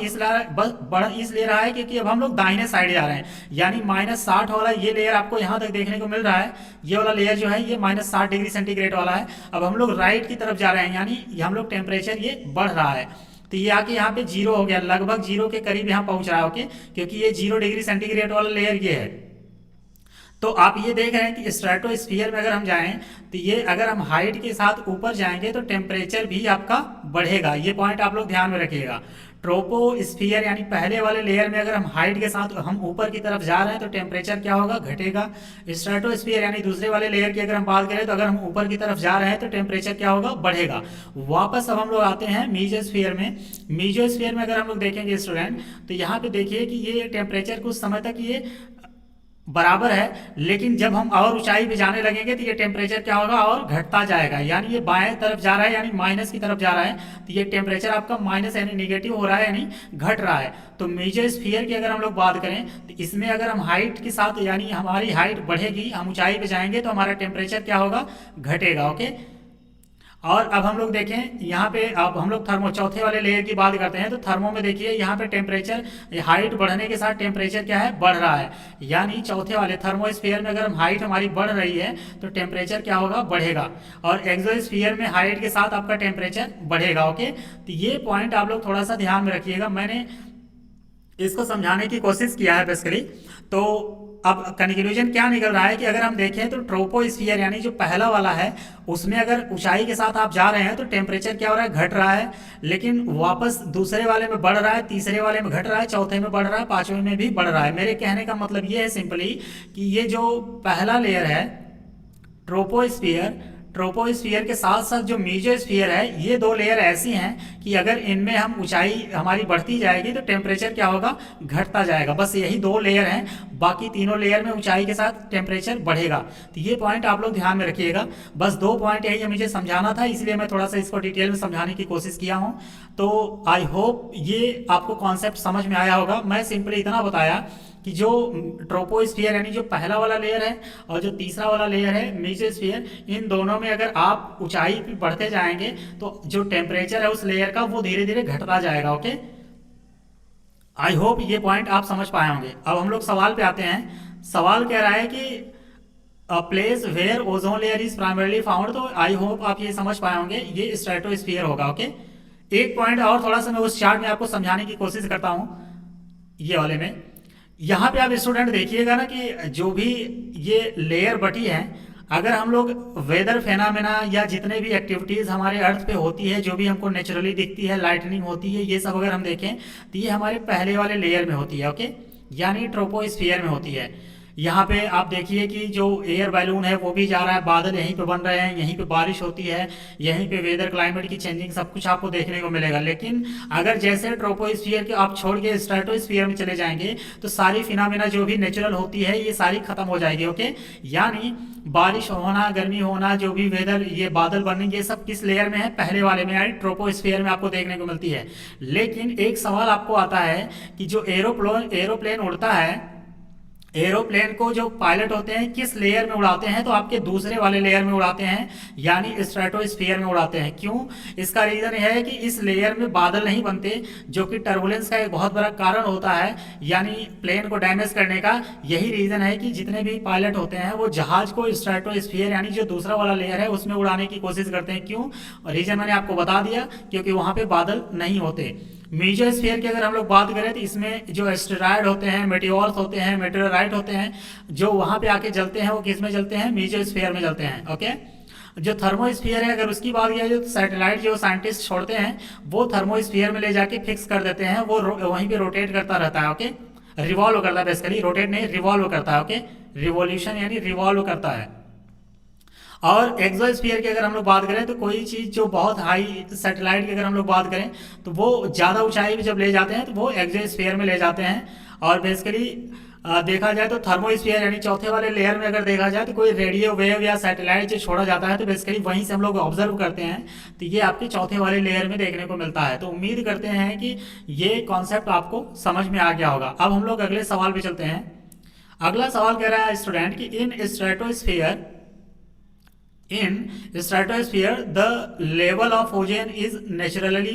इसलिए रहा है क्योंकि अब हम लोग दाहिने साइड जा रहे हैं, यानी -60 वाला ये लेयर आपको यहाँ तक देखने को मिल रहा है, ये वाला लेयर जो है ये -60 डिग्री सेंटीग्रेड वाला है। अब हम लोग राइट की तरफ जा रहे हैं, यानी हम लोग टेम्परेचर ये बढ़ रहा है, तो ये आके यहाँ पे 0 हो गया, लगभग 0 के करीब यहाँ पहुंच रहा है। ओके, क्योंकि ये 0 डिग्री सेंटीग्रेड वाला लेयर ये है। तो आप ये देख रहे हैं कि स्ट्रेटोस्फियर में अगर हम जाएं तो ये अगर हम हाइट के साथ ऊपर जाएंगे तो टेम्परेचर भी आपका बढ़ेगा। ये पॉइंट आप लोग ध्यान में रखिएगा। ट्रोपोस्फियर यानी पहले वाले लेयर में अगर हम हाइट के साथ हम ऊपर की तरफ जा रहे हैं तो टेम्परेचर क्या होगा, घटेगा। स्ट्रेटोस्फियर यानी दूसरे वाले लेयर की अगर हम बात करें तो अगर हम ऊपर की तरफ जा रहे हैं तो टेम्परेचर क्या होगा, बढ़ेगा। वापस अब हम लोग आते हैं मेसोस्फियर में। मेसोस्फियर में अगर हम लोग देखेंगे स्टूडेंट तो यहाँ पे देखिए कि ये टेम्परेचर कुछ समय तक ये बराबर है, लेकिन जब हम और ऊंचाई पे जाने लगेंगे तो ये टेम्परेचर क्या होगा, और घटता जाएगा, यानी ये बाएं तरफ जा रहा है यानी माइनस की तरफ जा रहा है, तो ये टेम्परेचर आपका माइनस यानी निगेटिव हो रहा है यानी घट रहा है। तो मेसोस्फियर की अगर हम लोग बात करें तो इसमें अगर हम हाइट के साथ यानी हमारी हाइट बढ़ेगी, हम ऊंचाई पे जाएंगे तो हमारा टेम्परेचर क्या होगा, घटेगा। ओके, और अब हम लोग देखें यहाँ पे, अब हम लोग थर्मो चौथे वाले लेयर की बात करते हैं तो थर्मो में देखिए यहाँ पे टेम्परेचर हाइट बढ़ने के साथ टेम्परेचर क्या है, बढ़ रहा है, यानी चौथे वाले थर्मोस्फियर में अगर हम हाइट हमारी बढ़ रही है तो टेम्परेचर क्या होगा, बढ़ेगा। और एक्सोस्फियर में हाइट के साथ आपका टेम्परेचर बढ़ेगा। ओके, तो ये पॉइंट आप लोग थोड़ा सा ध्यान में रखिएगा, मैंने इसको समझाने की कोशिश किया है बेसिकली। तो अब कंक्लूजन क्या निकल रहा है कि अगर हम देखें तो ट्रोपोस्फियर यानी जो पहला वाला है उसमें अगर ऊंचाई के साथ आप जा रहे हैं तो टेम्परेचर क्या हो रहा है, घट रहा है, लेकिन वापस दूसरे वाले में बढ़ रहा है, तीसरे वाले में घट रहा है, चौथे में बढ़ रहा है, पांचवें में भी बढ़ रहा है। मेरे कहने का मतलब ये है सिंपली कि ये जो पहला लेयर है ट्रोपोस्फियर के साथ साथ जो मेसोस्फियर है, ये दो लेयर ऐसी हैं कि अगर इनमें हम ऊंचाई हमारी बढ़ती जाएगी तो टेम्परेचर क्या होगा, घटता जाएगा। बस यही दो लेयर हैं, बाकी तीनों लेयर में ऊंचाई के साथ टेम्परेचर बढ़ेगा। तो ये पॉइंट आप लोग ध्यान में रखिएगा। बस दो पॉइंट यही है मुझे समझाना था, इसलिए मैं थोड़ा सा इसको डिटेल में समझाने की कोशिश किया हूँ। तो आई होप ये आपको कॉन्सेप्ट समझ में आया होगा। मैं सिंपली इतना बताया कि जो ट्रोपोस्फियर यानी जो पहला वाला लेयर है और जो तीसरा वाला लेयर है मेसोस्फियर, इन दोनों में अगर आप ऊंचाई पे बढ़ते जाएंगे तो जो टेम्परेचर है उस लेयर का वो धीरे धीरे घटता जाएगा। ओके, आई होप ये पॉइंट आप समझ पाए होंगे। अब हम लोग सवाल पे आते हैं। सवाल कह रहा है कि a place where ozone layer is primarily found, तो आई होप आप ये समझ पाए होंगे, ये स्ट्रेटोस्फियर होगा। ओके, एक पॉइंट और थोड़ा सा मैं उस चार्ट में आपको समझाने की कोशिश करता हूँ। ये वाले में यहाँ पे आप स्टूडेंट देखिएगा ना कि जो भी ये लेयर बटी है, अगर हम लोग वेदर फेनामेना या जितने भी एक्टिविटीज़ हमारे अर्थ पे होती है, जो भी हमको नेचुरली दिखती है, लाइटनिंग होती है, ये सब अगर हम देखें तो ये हमारे पहले वाले लेयर में होती है। ओके, यानी ट्रोपोस्फियर में होती है। यहाँ पे आप देखिए कि जो एयर बैलून है वो भी जा रहा है, बादल यहीं पे बन रहे हैं, यहीं पे बारिश होती है, यहीं पे वेदर क्लाइमेट की चेंजिंग सब कुछ आपको देखने को मिलेगा। लेकिन अगर जैसे ट्रोपोस्फियर के आप छोड़ के स्ट्रेटोस्फियर में चले जाएंगे तो सारी फिनोमेना जो भी नेचुरल होती है ये सारी खत्म हो जाएगी। ओके, यानी बारिश होना, गर्मी होना, जो भी वेदर, ये बादल बनने, ये सब किस लेयर में है, पहले वाले में, यानी ट्रोपोस्फियर में आपको देखने को मिलती है। लेकिन एक सवाल आपको आता है कि जो एरोप्लेन उड़ता है, एरोप्लेन को जो पायलट होते हैं किस लेयर में उड़ाते हैं, तो आपके दूसरे वाले लेयर में उड़ाते हैं, यानी स्ट्रेटोस्फियर में उड़ाते हैं। क्यों? इसका रीजन यह है कि इस लेयर में बादल नहीं बनते, जो कि टर्बुलेंस का एक बहुत बड़ा कारण होता है, यानी प्लेन को डैमेज करने का। यही रीजन है कि जितने भी पायलट होते हैं वो जहाज को स्ट्रेटोस्फियर यानी जो दूसरा वाला लेयर है उसमें उड़ाने की कोशिश करते हैं। क्यों? रीजन मैंने आपको बता दिया, क्योंकि वहां पे बादल नहीं होते। मेसोस्फीयर की अगर हम लोग बात करें तो इसमें जो एस्टेरॉयड होते हैं, मेटियोर्स होते हैं, मेटेओराइट होते हैं, जो वहां पे आके जलते हैं, वो किस में जलते हैं, मेसोस्फीयर में जलते हैं। ओके, जो थर्मोस्फीयर है अगर उसकी बात किया, जो सैटेलाइट जो साइंटिस्ट छोड़ते हैं वो थर्मोस्फीयर में ले जाके फिक्स कर देते हैं, वो वहीं पे रोटेट करता रहता है। ओके, रिवॉल्व करता है, बेसिकली रोटेट नहीं, रिवॉल्व करता है। ओके, रिवोल्यूशन यानी रिवॉल्व करता है। और एक्सोस्फीयर की अगर हम लोग बात करें तो कोई चीज़ जो बहुत हाई, सैटेलाइट की अगर हम लोग बात करें तो वो ज़्यादा ऊंचाई पे जब ले जाते हैं तो वो एक्सोस्फीयर में ले जाते हैं। और बेसिकली देखा जाए तो थर्मोस्फीयर यानी चौथे वाले लेयर में अगर देखा जाए तो कोई रेडियो वेव या सैटेलाइट जो छोड़ा जाता है तो बेसिकली वहीं से हम लोग ऑब्जर्व करते हैं, तो ये आपके चौथे वाले लेयर में देखने को मिलता है। तो उम्मीद करते हैं कि ये कॉन्सेप्ट आपको समझ में आ गया होगा। अब हम लोग अगले सवाल पे चलते हैं। अगला सवाल कह रहा है स्टूडेंट कि In stratosphere, the level of ozone is naturally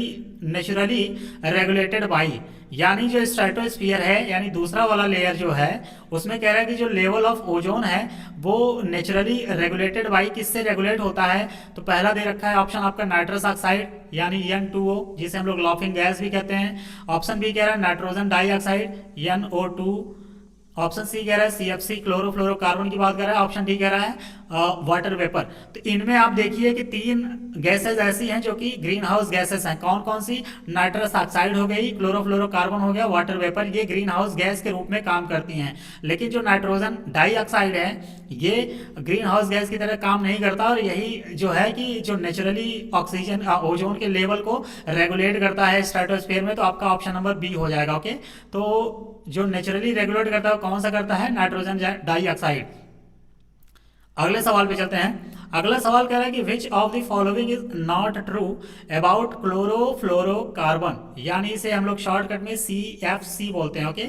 regulated by, यानी जो स्ट्रेटोस्फीयर है यानी दूसरा वाला लेयर जो है उसमें कह रहा है कि जो लेवल ऑफ ओजोन है वो नेचुरली रेगुलेटेड बाई, किससे रेगुलेट होता है, तो पहला दे रखा है ऑप्शन आपका नाइट्रस ऑक्साइड यानी N2O, जिसे हम लोग लाफिंग गैस भी कहते हैं। ऑप्शन बी कह रहा है nitrogen dioxide NO2। Option C कह रहा है CFC क्लोरोफ्लोरोकार्बन की बात कर रहा है। ऑप्शन डी कह रहा है वाटर वेपर। तो इनमें आप देखिए कि तीन गैसेज ऐसी हैं जो कि ग्रीन हाउस गैसेस हैं। कौन कौन सी? नाइट्रस ऑक्साइड हो गई, क्लोरोफ्लोरोकार्बन हो गया, वाटर वेपर, ये ग्रीन हाउस गैस के रूप में काम करती हैं। लेकिन जो नाइट्रोजन डाइऑक्साइड है ये ग्रीन हाउस गैस की तरह काम नहीं करता, और यही जो है कि जो नेचुरली ऑक्सीजन ओजोन के लेवल को रेगुलेट करता है स्ट्रेटोस्फीयर में। तो आपका ऑप्शन नंबर बी हो जाएगा। ओके, तो जो नेचुरली रेगुलेट करता है कौन सा करता है? Nitrogen dioxide. अगले सवाल पे चलते हैं। अगला सवाल कह रहा है कि which of the following is not true about chlorofluorocarbon, यानी इसे हम लोग शॉर्टकट में CFC बोलते हैं। Okay,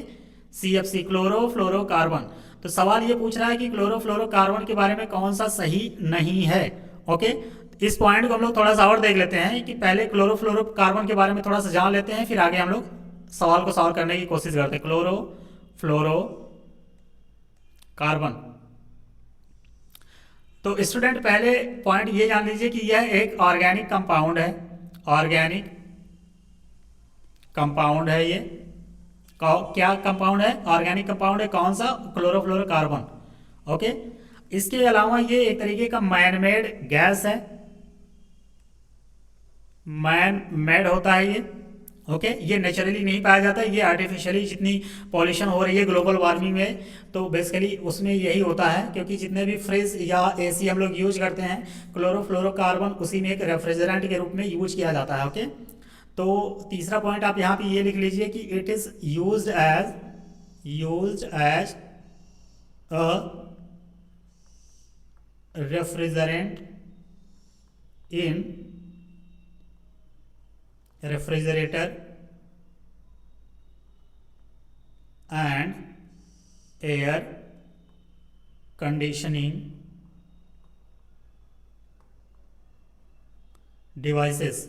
CFC chlorofluorocarbon. तो सवाल ये पूछ रहा है कि क्लोरोफ्लोरोकार्बन के बारे में कौन सा सही नहीं है। ओके, इस पॉइंट को हम लोग थोड़ा सा और देख लेते हैं कि पहले क्लोरोफ्लोरोकार्बन के बारे में थोड़ा सा जान लेते हैं, फिर आगे हम लोग सवाल को सॉल्व करने की कोशिश करते हैं। क्लोरोफ्लोरोकार्बन, तो स्टूडेंट पहले पॉइंट ये जान लीजिए कि यह एक ऑर्गेनिक कंपाउंड है। ऑर्गेनिक कंपाउंड है ये, क्या कंपाउंड है, ऑर्गेनिक कंपाउंड है, कौन सा, क्लोरोफ्लोरोकार्बन। ओके, इसके अलावा ये एक तरीके का मैन मेड गैस है, मैन मेड होता है ये। ओके, ये नेचुरली नहीं पाया जाता, ये आर्टिफिशियली जितनी पॉल्यूशन हो रही है ग्लोबल वार्मिंग में, तो बेसिकली उसमें यही होता है, क्योंकि जितने भी फ्रिज या एसी हम लोग यूज करते हैं, क्लोरोफ्लोरोकार्बन उसी में एक रेफ्रिजरेंट के रूप में यूज किया जाता है। ओके, तो तीसरा पॉइंट आप यहाँ पे ये लिख लीजिए कि it is used as a refrigerant in refrigerator and air conditioning devices.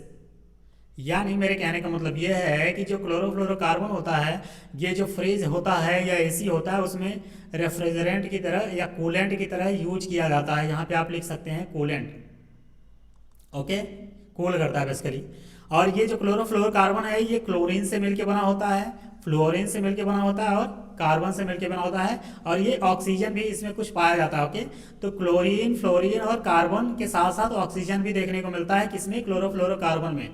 यानी मेरे कहने का मतलब यह है कि जो क्लोरोफ्लोरोकार्बन होता है, ये जो फ्रिज होता है या एसी होता है, उसमें रेफ्रिजरेंट की तरह या कूलेंट की तरह यूज किया जाता है। यहाँ पे आप लिख सकते हैं कूलेंट। ओके, कूल करता है बेसिकली। और ये जो क्लोरोफ्लोरोकार्बन है, ये क्लोरीन से मिलकर बना होता है, फ्लोरीन से मिलकर बना होता है और कार्बन से मिलकर बना होता है, और ये ऑक्सीजन भी इसमें कुछ पाया जाता है। ओके, तो क्लोरीन, फ्लोरीन और कार्बन के साथ साथ ऑक्सीजन भी देखने को मिलता है किसमें, क्लोरोफ्लोरोकार्बन में।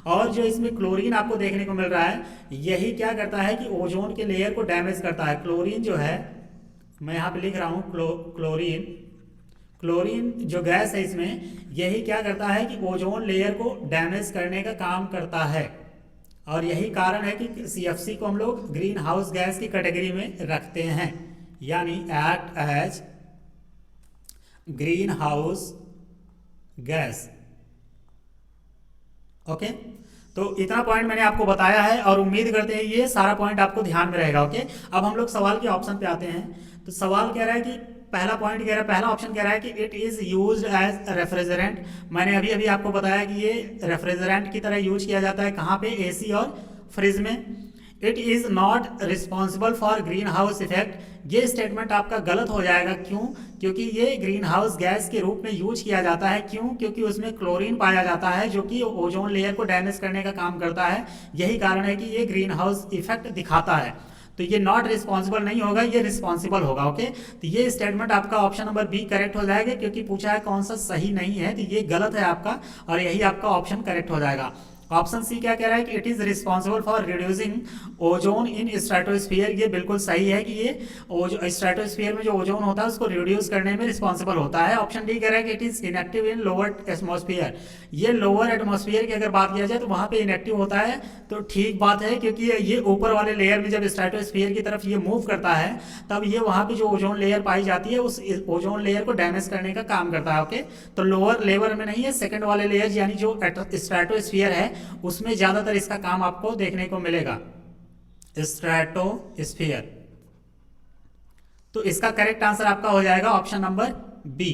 और जो इसमें क्लोरीन आपको देखने को मिल रहा है, यही क्या करता है कि ओजोन के लेयर को डैमेज करता है। क्लोरीन जो है, मैं यहाँ पे लिख रहा हूँ क्लोरीन जो गैस है, इसमें यही क्या करता है कि ओजोन लेयर को डैमेज करने का काम करता है। और यही कारण है कि सीएफसी को हम लोग ग्रीन हाउस गैस की कैटेगरी में रखते हैं, यानी act as greenhouse gas. Okay, तो इतना पॉइंट मैंने आपको बताया है और उम्मीद करते हैं ये सारा पॉइंट आपको ध्यान में रहेगा। ओके, अब हम लोग सवाल के ऑप्शन पे आते हैं। तो सवाल कह रहा है कि पहला पॉइंट कह रहा है, पहला ऑप्शन कह रहा है कि it is used as refrigerant. मैंने अभी अभी आपको बताया कि ये रेफ्रिजरेंट की तरह यूज किया जाता है, कहाँ पे, एसी और फ्रिज में। It is not responsible for green house effect. ये स्टेटमेंट आपका गलत हो जाएगा। क्यों? क्योंकि ये ग्रीन हाउस गैस के रूप में यूज किया जाता है। क्यों? क्योंकि उसमें क्लोरीन पाया जाता है जो कि ओजोन लेयर को डैमेज करने का काम करता है। यही कारण है कि ये ग्रीन हाउस इफेक्ट दिखाता है। तो ये नॉट रिस्पॉन्सिबल नहीं होगा, ये रिस्पॉन्सिबल होगा। ओके, तो ये स्टेटमेंट आपका ऑप्शन नंबर बी करेक्ट हो जाएगा, क्योंकि पूछा है कौन सा सही नहीं है, तो ये गलत है आपका, और यही आपका ऑप्शन करेक्ट हो जाएगा। ऑप्शन सी क्या कह रहा है कि it is responsible for reducing ozone in stratosphere. ये बिल्कुल सही है कि ये स्ट्रेटोस्फीयर में जो ओजोन होता है उसको रिड्यूस करने में रिस्पॉन्सिबल होता है। ऑप्शन डी कह रहा है कि it is inactive in lower atmosphere. ये लोअर एटमॉस्फेयर की अगर बात किया जाए तो वहाँ पे इनएक्टिव होता है, तो ठीक बात है, क्योंकि ये ऊपर वाले लेयर में जब स्ट्रेटोस्फीयर की तरफ ये मूव करता है, तब ये वहाँ पे जो ओजोन लेयर पाई जाती है उस ओजोन लेयर को डैमेज करने का काम करता है। ओके, तो लोअर लेवल में नहीं है, सेकंड वाले लेयर यानी जो स्ट्रेटोस्फीयर है उसमें ज्यादातर इसका काम आपको देखने को मिलेगा, स्ट्रेटोस्फीयर। तो इसका करेक्ट आंसर आपका हो जाएगा ऑप्शन नंबर बी।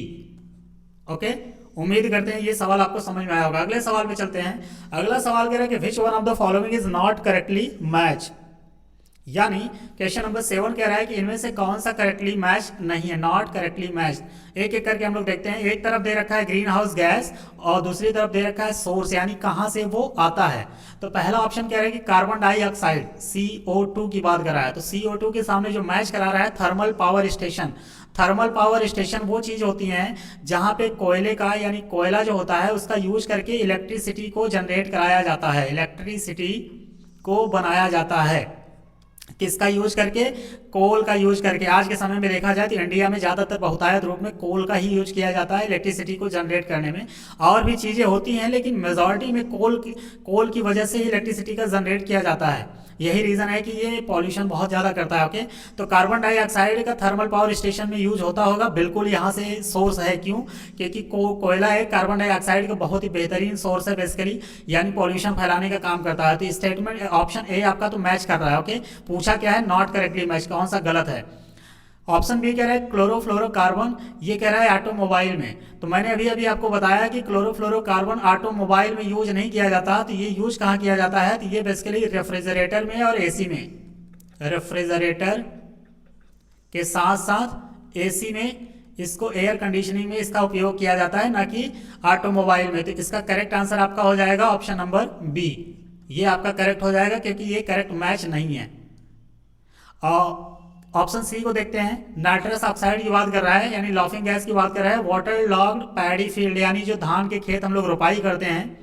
ओके, उम्मीद करते हैं ये सवाल आपको समझ में आया होगा। अगले सवाल पे चलते हैं। अगला सवाल कह रहा है कि which one of the following is not correctly match. यानी क्वेश्चन नंबर 7 कह रहा है कि इनमें से कौन सा करेक्टली मैच नहीं है, नॉट करेक्टली मैच। एक एक करके हम लोग देखते हैं। एक तरफ दे रखा है ग्रीन हाउस गैस और दूसरी तरफ दे रखा है सोर्स, यानी कहां से वो आता है। तो पहला ऑप्शन कह रहा है कि कार्बन डाइऑक्साइड, CO2 की बात कर रहा है। तो CO2 के सामने जो मैच करा रहा है thermal power station. Thermal power station वो चीज होती है जहां पे कोयले का, यानी कोयला जो होता है उसका यूज करके इलेक्ट्रिसिटी को जनरेट कराया जाता है, इलेक्ट्रिसिटी को बनाया जाता है। किसका यूज करके? कोल का यूज करके। आज के समय में देखा जाए तो इंडिया में ज्यादातर बहुतायत रूप में कोल का ही यूज किया जाता है इलेक्ट्रिसिटी को जनरेट करने में। और भी चीजें होती हैं लेकिन मेजॉरिटी में कोल की वजह से ही इलेक्ट्रिसिटी का जनरेट किया जाता है। यही रीजन है कि ये पॉल्यूशन बहुत ज्यादा करता है। ओके, तो कार्बन डाइऑक्साइड का थर्मल पावर स्टेशन में यूज होता होगा, बिल्कुल यहाँ से सोर्स है। क्यों? क्योंकि कोयला एक कार्बन डाइऑक्साइड का बहुत ही बेहतरीन सोर्स है बेसिकली, यानी पॉल्यूशन फैलाने का काम करता है। तो स्टेटमेंट ऑप्शन ए आपका तो मैच कर रहा है। ओके, पूछा क्या है? नॉट करेक्टली मैच, कौन सा गलत है? ऑप्शन बी कह रहा है क्लोरोफ्लोरोकार्बन, ये कह रहा है ऑटोमोबाइल में। तो मैंने अभी अभी आपको बताया कि क्लोरोफ्लोरोकार्बन ऑटोमोबाइल में यूज नहीं किया जाता। तो ये यूज कहाँ किया जाता है? तो ये बेसिकली रेफ्रिजरेटर में और एसी में, रेफ्रिजरेटर के साथ साथ एसी में, इसको एयर कंडीशनिंग में इसका उपयोग किया जाता है, ना कि ऑटोमोबाइल में। तो इसका करेक्ट आंसर आपका हो जाएगा ऑप्शन नंबर बी। ये आपका करेक्ट हो जाएगा क्योंकि ये करेक्ट मैच नहीं है। ऑप्शन सी को देखते हैं। नाइट्रस ऑक्साइड की बात कर रहा है, यानी लॉफिंग गैस की बात कर रहा है। वाटर लॉग्ड पैडी फील्ड, यानी जो धान के खेत हम लोग रोपाई करते हैं,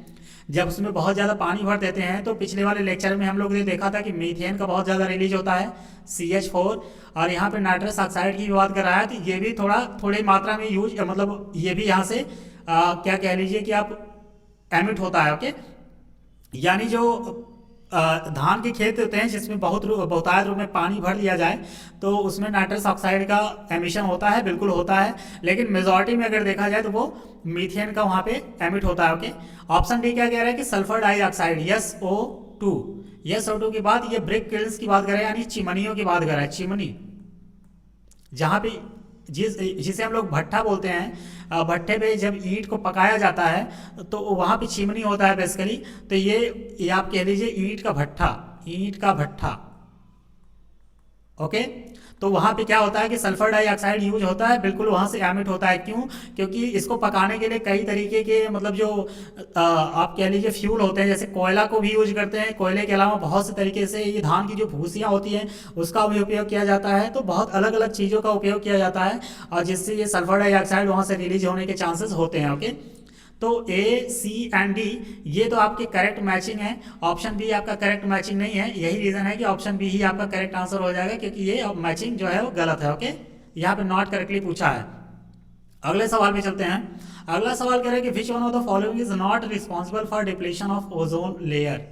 जब उसमें बहुत ज़्यादा पानी भर देते हैं, तो पिछले वाले लेक्चर में हम लोग ने देखा था कि मीथेन का बहुत ज़्यादा रिलीज होता है, CH4। और यहाँ पे नाइट्रस ऑक्साइड की भी बात कर रहा है, तो ये भी थोड़ी मात्रा में यूज, मतलब ये भी यहाँ से क्या कह लीजिए कि आप एमिट होता है। ओके, यानी जो धान के खेत होते हैं जिसमें बहुतायत रूप में पानी भर लिया जाए, तो उसमें नाइट्रस ऑक्साइड का एमिशन होता है, बिल्कुल होता है। लेकिन मेजॉरिटी में अगर देखा जाए तो वो मीथेन का वहाँ पे एमिट होता है। ओके, ऑप्शन डी क्या कह रहा है कि सल्फर डाइऑक्साइड, SO2। SO2 की बात, ये ब्रिक किल्स की बात कर रहे हैं, यानी चिमनियों की बात कर रहा है। चिमनी जहाँ पे जिसे हम लोग भट्ठा बोलते हैं, भट्ठे पे जब ईंट को पकाया जाता है तो वहाँ पे चिमनी होता है बेसिकली। तो ये आप कह लीजिए ईंट का भट्ठा, ईंट का भट्ठा। ओके, तो वहाँ पे क्या होता है कि सल्फर डाइऑक्साइड यूज होता है, बिल्कुल वहाँ से एमिट होता है। क्यों? क्योंकि इसको पकाने के लिए कई तरीके के, मतलब जो आप कह लीजिए फ्यूल होते हैं, जैसे कोयला को भी यूज करते हैं। कोयले के अलावा बहुत से तरीके से ये धान की जो भूसियाँ होती हैं उसका भी उपयोग किया जाता है। तो बहुत अलग अलग चीज़ों का उपयोग किया जाता है, और जिससे ये सल्फर डाइऑक्साइड वहाँ से रिलीज होने के चांसेस होते हैं। ओके, तो A, C एंड D ये तो आपके करेक्ट मैचिंग है। ऑप्शन बी आपका करेक्ट मैचिंग नहीं है। यही रीज़न है कि ऑप्शन बी ही आपका करेक्ट आंसर हो जाएगा, क्योंकि ये मैचिंग जो है वो गलत है। ओके, यहाँ पे नॉट करेक्टली पूछा है। अगले सवाल पे चलते हैं। अगला सवाल कह रहा है कि which one of the following is not responsible for depletion of ozone layer,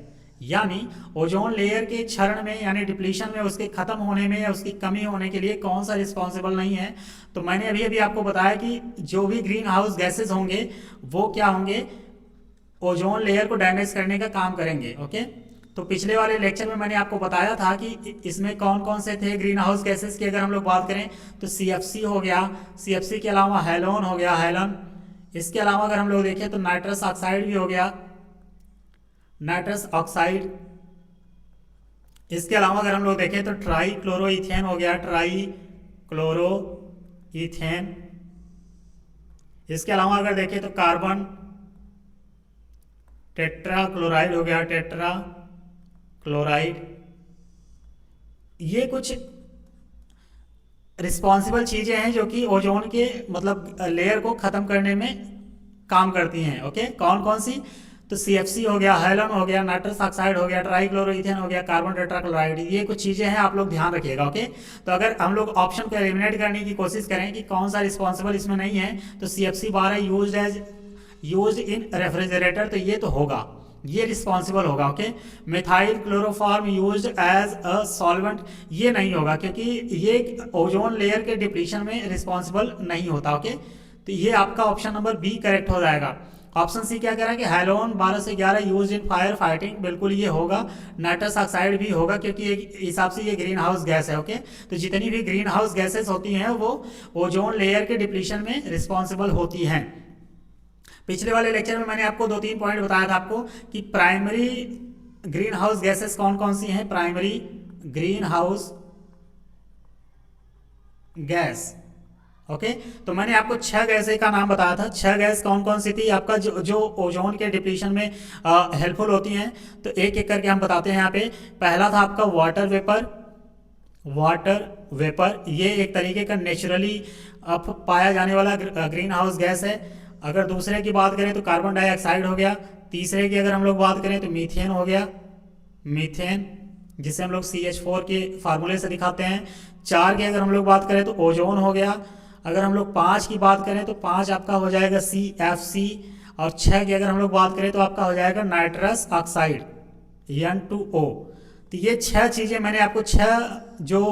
यानी ओजोन लेयर के क्षरण में, यानी डिप्लीशन में, उसके खत्म होने में या उसकी कमी होने के लिए कौन सा रिस्पॉन्सिबल नहीं है। तो मैंने अभी अभी आपको बताया कि जो भी ग्रीन हाउस गैसेस होंगे वो क्या होंगे, ओजोन लेयर को डैमेज करने का काम करेंगे। ओके, तो पिछले वाले लेक्चर में मैंने आपको बताया था कि इसमें कौन कौन से थे ग्रीन हाउस गैसेस की। अगर हम लोग बात करें तो CFC हो गया, CFC के अलावा हेलोन हो गया, हेलन। इसके अलावा अगर हम लोग देखें तो नाइट्रस ऑक्साइड भी हो गया, नाइट्रस ऑक्साइड। इसके अलावा अगर हम लोग देखें तो ट्राई क्लोरोइथेन हो गया, ट्राई क्लोरोइथेन। इसके अलावा अगर देखें तो कार्बन टेट्रा क्लोराइड हो गया, टेट्रा क्लोराइड। ये कुछ रिस्पॉन्सिबल चीज़ें हैं जो कि ओजोन के मतलब लेयर को ख़त्म करने में काम करती हैं। ओके, कौन कौन सी? तो CFC हो गया, हेलन हो गया, नाइट्रस ऑक्साइड हो गया, ट्राइक्लोरोइथेन हो गया, कार्बन टेट्राक्लोराइड। ये कुछ चीज़ें हैं, आप लोग ध्यान रखिएगा। ओके, तो अगर हम लोग ऑप्शन को एलिमिनेट करने की कोशिश करें कि कौन सा रिस्पॉन्सिबल इसमें नहीं है, तो CFC 12 यूज्ड इन रेफ्रिजरेटर, तो ये तो होगा, ये रिस्पॉन्सिबल होगा। Okay, methyl chloroform used as a solvent, ये नहीं होगा, क्योंकि ये ओजोन लेयर के डिप्लीशन में रिस्पॉन्सिबल नहीं होता। ओके, तो ये आपका ऑप्शन नंबर बी करेक्ट हो जाएगा। ऑप्शन सी क्या कह रहा है कि हेलोन 12 से 11 यूज इन फायर फाइटिंग, बिल्कुल ये होगा। नाइट्रस ऑक्साइड भी होगा, क्योंकि एक हिसाब से ये ग्रीन हाउस गैस है। ओके, तो जितनी भी ग्रीन हाउस गैसेस होती हैं वो ओजोन लेयर के डिप्लीशन में रिस्पॉन्सिबल होती हैं। पिछले वाले लेक्चर में मैंने आपको 2-3 पॉइंट बताया था आपको कि प्राइमरी ग्रीन हाउस गैसेस कौन कौन सी हैं। Primary green house gas, okay, तो मैंने आपको 6 गैसें का नाम बताया था। 6 गैस कौन कौन सी थी आपका जो ओजोन के डिप्लीशन में हेल्पफुल होती हैं। तो एक एक करके हम बताते हैं यहाँ पे। पहला था आपका वाटर वेपर। वाटर वेपर ये एक तरीके का नेचुरली पाया जाने वाला ग्रीन हाउस गैस है। अगर दूसरे की बात करें तो कार्बन डाइऑक्साइड हो गया। तीसरे की अगर हम लोग बात करें तो मीथेन हो गया, मीथेन, जिसे हम लोग CH4 के फार्मूले से दिखाते हैं। 4 की अगर हम लोग बात करें तो ओजोन हो गया। अगर हम लोग 5 की बात करें तो 5 आपका हो जाएगा CFC। और 6 की अगर हम लोग बात करें तो आपका हो जाएगा नाइट्रस ऑक्साइड, N2O। तो ये 6 चीज़ें मैंने आपको 6 जो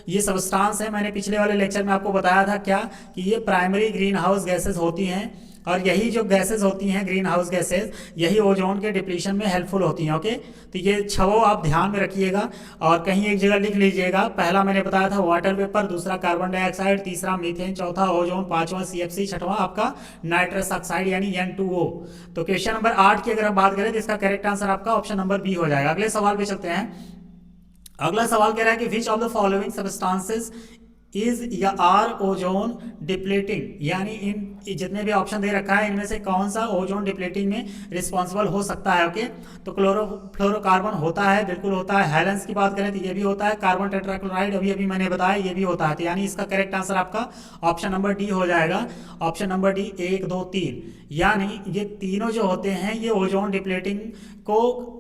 ये सबस्टांस है, मैंने पिछले वाले लेक्चर में आपको बताया था क्या कि ये प्राइमरी ग्रीन हाउस गैसेस होती हैं। और यही जो गैसेस होती हैं ग्रीन हाउस गैसेस, यही ओजोन के डिप्लीशन में हेल्पफुल होती हैं। ओके, तो ये 6 आप ध्यान में रखिएगा और कहीं एक जगह लिख लीजिएगा। पहला मैंने बताया था वाटर वेपर, दूसरा कार्बन डाइऑक्साइड, तीसरा मीथेन, चौथा ओजोन, 5वां CFC, 6वां आपका नाइट्रस ऑक्साइड यानी N2O। तो क्वेश्चन नंबर 8 की अगर हम बात करें तो इसका करेक्ट आंसर आपका ऑप्शन नंबर बी हो जाएगा। अगले सवाल पे चलते हैं। अगला सवाल कह रहा है कि which of the following substances is या आर ओजोन डिप्लीटिंग, यानी इन जितने भी ऑप्शन दे रखा है इनमें से कौन सा ओजोन डिप्लीटिंग में रिस्पॉन्सिबल हो सकता है। ओके, तो फ्लोरोकार्बन होता है, बिल्कुल होता है। हेलेंस की बात करें तो ये भी होता है। कार्बन टेट्राक्लोराइड अभी अभी मैंने बताया ये भी होता है। तो यानी इसका करेक्ट आंसर आपका ऑप्शन नंबर डी हो जाएगा। ऑप्शन नंबर डी 1 2 3, यानी ये तीनों जो होते हैं ये ओजोन डिप्लीटिंग को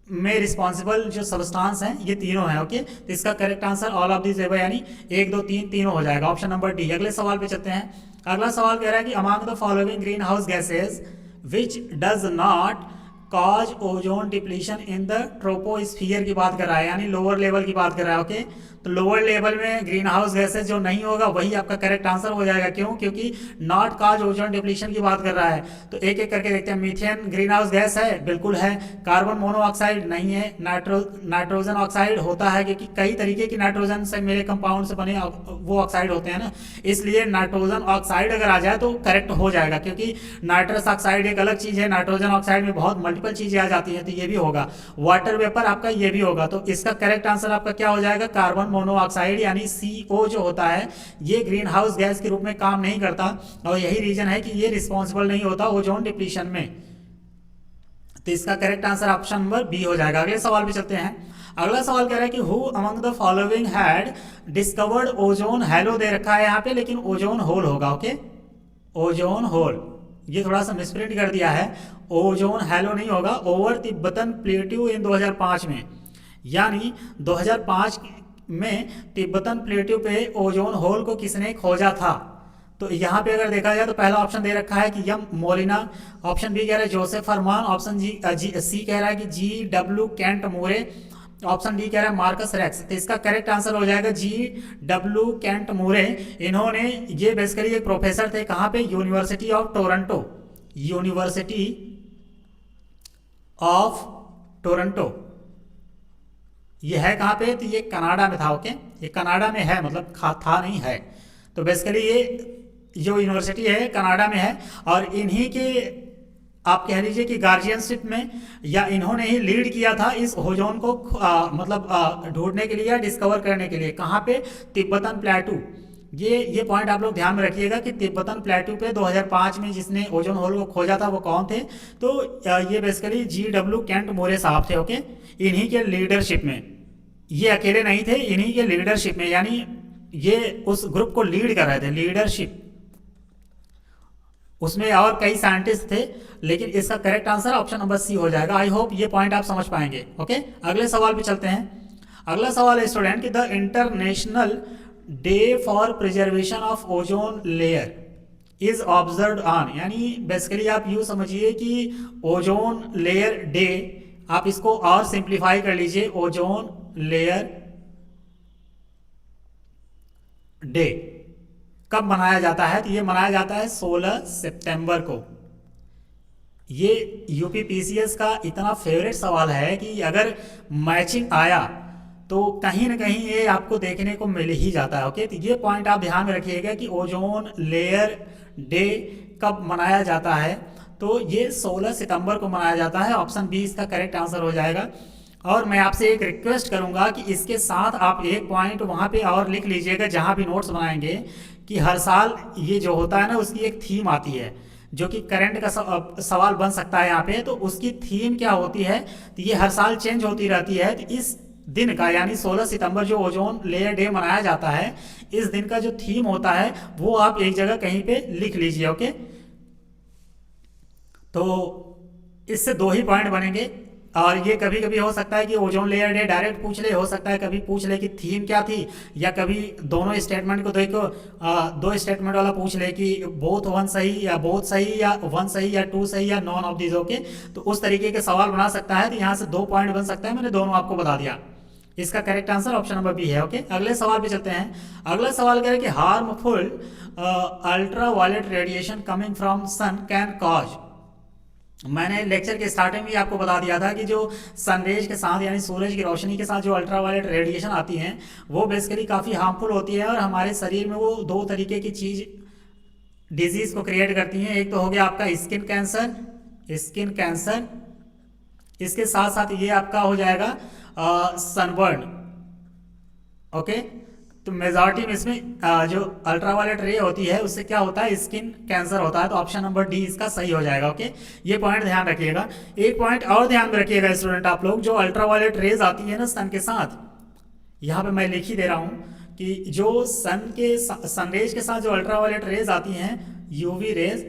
में रिस्पॉन्सिबल जो सब्सटेंस हैं ये तीनों हैं। ओके, तो इसका correct answer all of this यानी 1 2 3 तीनों हो जाएगा, ऑप्शन नंबर डी। अगले सवाल पे चलते हैं। अगला सवाल कह रहा है कि among the following green house gases which does not cause ozone depletion in the troposphere की बात कर रहा है, यानी लोअर लेवल की बात कर रहा है। ओके, तो लोअर लेवल में ग्रीन हाउस गैसेज जो नहीं होगा वही आपका करेक्ट आंसर हो जाएगा। क्यों? क्योंकि नॉट कॉज ओजोन डिप्लीशन की बात कर रहा है। तो एक एक करके देखते हैं। मीथेन ग्रीन हाउस गैस है, बिल्कुल है। कार्बन मोनोऑक्साइड नहीं है। नाइट्रोजन ऑक्साइड होता है, क्योंकि कई तरीके की नाइट्रोजन से मिले कंपाउंड से बने वो ऑक्साइड होते हैं ना, इसलिए नाइट्रोजन ऑक्साइड अगर आ जाए तो करेक्ट हो जाएगा। क्योंकि नाइट्रस ऑक्साइड एक अलग चीज है, नाइट्रोजन ऑक्साइड में बहुत मल्टीपल चीजें आ जाती हैं, तो ये भी होगा। वाटर वेपर आपका ये भी होगा। तो इसका करेक्ट आंसर आपका क्या हो जाएगा? कार्बन मोनोऑक्साइड यानी CO जो होता है ये ग्रीन हाउस गैस के रूप में काम नहीं करता, और यही रीजन है कि ये रिस्पॉन्सिबल नहीं होता ओजोन डिप्लीशन में। तो इसका correct answer option number B हो जाएगा। अगले सवाल पे चलते हैं। अगला सवाल कह रहा है कि who among the following had discovered ozone hello दे रखा है यहाँ पे, लेकिन ओजोन होल होगा। ओके, ओजोन होल, ये थोड़ा सा मिसप्रिंट कर दिया है, ओजोन हैलो नहीं होगा। ओवर तिब्बतन प्लेट्यू इन 2005 में, यानी 2005 में तिब्बतन प्लेट्यू पे ओजोन होल को किसने खोजा था? तो यहाँ पे अगर देखा जाए तो पहला ऑप्शन दे रखा है कि यम मोलिना, ऑप्शन बी कह रहा है जोसेफ फरमान, ऑप्शन सी कह रहा है कि GW केंट मोरे, ऑप्शन डी कह रहा है मार्कस रेक्स। तो इसका करेक्ट आंसर हो जाएगा GW केंट मोरे। इन्होंने ये बेसिकली एक प्रोफेसर थे, कहाँ पे? University of Toronto, university of Toronto. ये है कहाँ पे? तो ये कनाडा में था। ओके, ये कनाडा में है, मतलब था नहीं है। तो बेसिकली ये जो यूनिवर्सिटी है कनाडा में है, और इन्हीं के आप कह लीजिए कि गार्जियनशिप में, या इन्होंने ही लीड किया था इस ओजोन को मतलब ढूंढने के लिए या डिस्कवर करने के लिए। कहाँ पे? तिब्बतन प्लेटू। ये पॉइंट आप लोग ध्यान में रखिएगा कि तिब्बतन प्लेटू पे 2005 में जिसने ओजोन होल को खोजा था वो कौन थे? तो ये बेसिकली GW केंट मोरे साहब थे। ओके, इन्हीं के लीडरशिप में, ये अकेले नहीं थे, इन्हीं के लीडरशिप में, यानी ये उस ग्रुप को लीड कर रहे थे, लीडरशिप। उसमें और कई साइंटिस्ट थे, लेकिन इसका correct answer option number C हो जाएगा। आई होप ये पॉइंट आप समझ पाएंगे। ओके, अगले सवाल पे चलते हैं। अगला सवाल है स्टूडेंट कि the international day for preservation of ozone layer is observe on, यानी बेसिकली आप यूँ समझिए कि ओजोन लेयर डे, आप इसको और सिंप्लीफाई कर लीजिए, ओजोन लेयर डे कब मनाया जाता है? तो ये मनाया जाता है 16 सितंबर को। ये UPPCS का इतना फेवरेट सवाल है कि अगर मैचिंग आया तो कहीं ना कहीं ये आपको देखने को मिल ही जाता है। ओके, तो ये पॉइंट आप ध्यान में रखिएगा कि ओजोन लेयर डे कब मनाया जाता है। तो ये 16 सितंबर को मनाया जाता है, ऑप्शन बी इसका करेक्ट आंसर हो जाएगा। और मैं आपसे एक रिक्वेस्ट करूंगा कि इसके साथ आप एक पॉइंट वहाँ पे और लिख लीजिएगा जहाँ भी नोट्स बनाएंगे, कि हर साल ये जो होता है ना उसकी एक थीम आती है, जो कि करंट का सवाल बन सकता है यहाँ पे। तो उसकी थीम क्या होती है? तो ये हर साल चेंज होती रहती है। तो इस दिन का, यानी 16 सितंबर जो ओजोन लेयर डे मनाया जाता है, इस दिन का जो थीम होता है वो आप एक जगह कहीं पे लिख लीजिए। ओके, तो इससे दो ही पॉइंट बनेंगे। और ये कभी कभी हो सकता है कि ओजोन लेयर डे डायरेक्ट पूछ ले, हो सकता है कभी पूछ ले कि थीम क्या थी, या कभी दोनों स्टेटमेंट को देखो, दो स्टेटमेंट वाला पूछ ले कि बोथ वन सही या बोथ सही या वन सही या टू सही या नॉन ऑफ दीज। ओके, तो उस तरीके के सवाल बना सकता है। तो यहाँ से 2 पॉइंट बन सकता है, मैंने दोनों आपको बता दिया। इसका correct answer option number B है। ओके, अगले सवाल पे चलते हैं। अगला सवाल कह रहे हैं कि harmful ultraviolet radiation coming from sun can cause. मैंने लेक्चर के स्टार्टिंग में आपको बता दिया था कि जो सनरेज के साथ, यानी सूरज की रोशनी के साथ जो अल्ट्रावायलेट रेडिएशन आती हैं वो बेसिकली काफ़ी हार्मफुल होती है, और हमारे शरीर में वो 2 तरीके की चीज़ डिजीज़ को क्रिएट करती हैं। एक तो हो गया आपका स्किन कैंसर, स्किन कैंसर, इसके साथ साथ ये आपका हो जाएगा सनबर्न। ओके, तो मेजॉरिटी में इसमें जो अल्ट्रावायलेट रे होती है उससे क्या होता है, स्किन कैंसर होता है। तो ऑप्शन नंबर डी इसका सही हो जाएगा। ओके, ये पॉइंट ध्यान रखिएगा। एक पॉइंट और ध्यान में रखिएगा स्टूडेंट आप लोग, जो अल्ट्रावायलेट रेज आती है ना सन के साथ, यहाँ पे मैं लिख ही दे रहा हूँ कि जो सनरेज के साथ जो अल्ट्रावायलेट रेज आती हैं, यूवी रेज,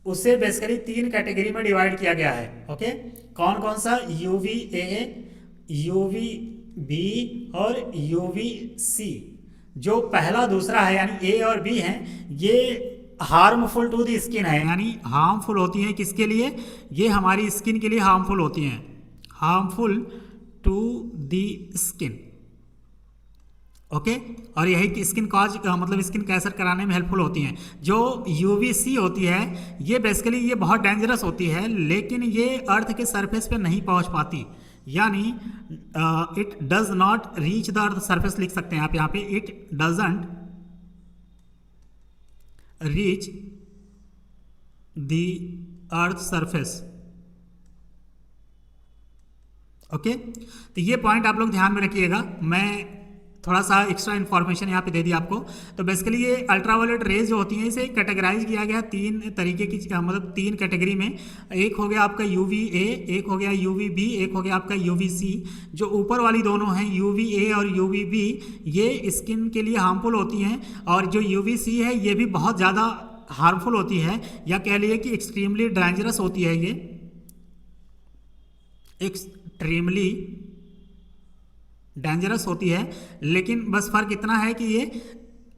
उसे बेसिकली 3 कैटेगरी में डिवाइड किया गया है। ओके, कौन कौन सा, यूवी ए, यूवी बी और यूवी सी। जो पहला दूसरा है यानी ए और बी हैं, ये हार्मफुल टू द स्किन है, यानी हार्मफुल होती हैं किसके लिए, ये हमारी स्किन के लिए हार्मफुल होती हैं, harmful to the skin. Okay, और यही कि स्किन कॉज मतलब स्किन कैंसर कराने में हेल्पफुल होती हैं। जो यूवीसी होती है ये बेसिकली ये बहुत डेंजरस होती है, लेकिन ये अर्थ के सरफेस पे नहीं पहुंच पाती, यानी it does not reach the earth surface, लिख सकते हैं आप यहाँ पे, it doesn't reach the earth surface. Okay, तो ये पॉइंट आप लोग ध्यान में रखिएगा। मैं थोड़ा सा एक्स्ट्रा इन्फॉर्मेशन यहाँ पे दे दी आपको। तो बेसिकली ये अल्ट्रावायलेट रेज जो होती हैं इसे कैटेगराइज किया गया 3 तरीके की, मतलब 3 कैटेगरी में। एक हो गया आपका यूवी ए, एक हो गया यूवी बी, एक हो गया आपका यूवी सी। जो ऊपर वाली दोनों हैं यूवी ए और यूवी बी, ये स्किन के लिए हार्मफुल होती हैं, और जो यूवी सी है ये भी बहुत ज़्यादा हार्मफुल होती है, या कह लिए कि एक्सट्रीमली डेंजरस होती है, ये एक्सट्रीमली डेंजरस होती है। लेकिन बस फर्क इतना है कि ये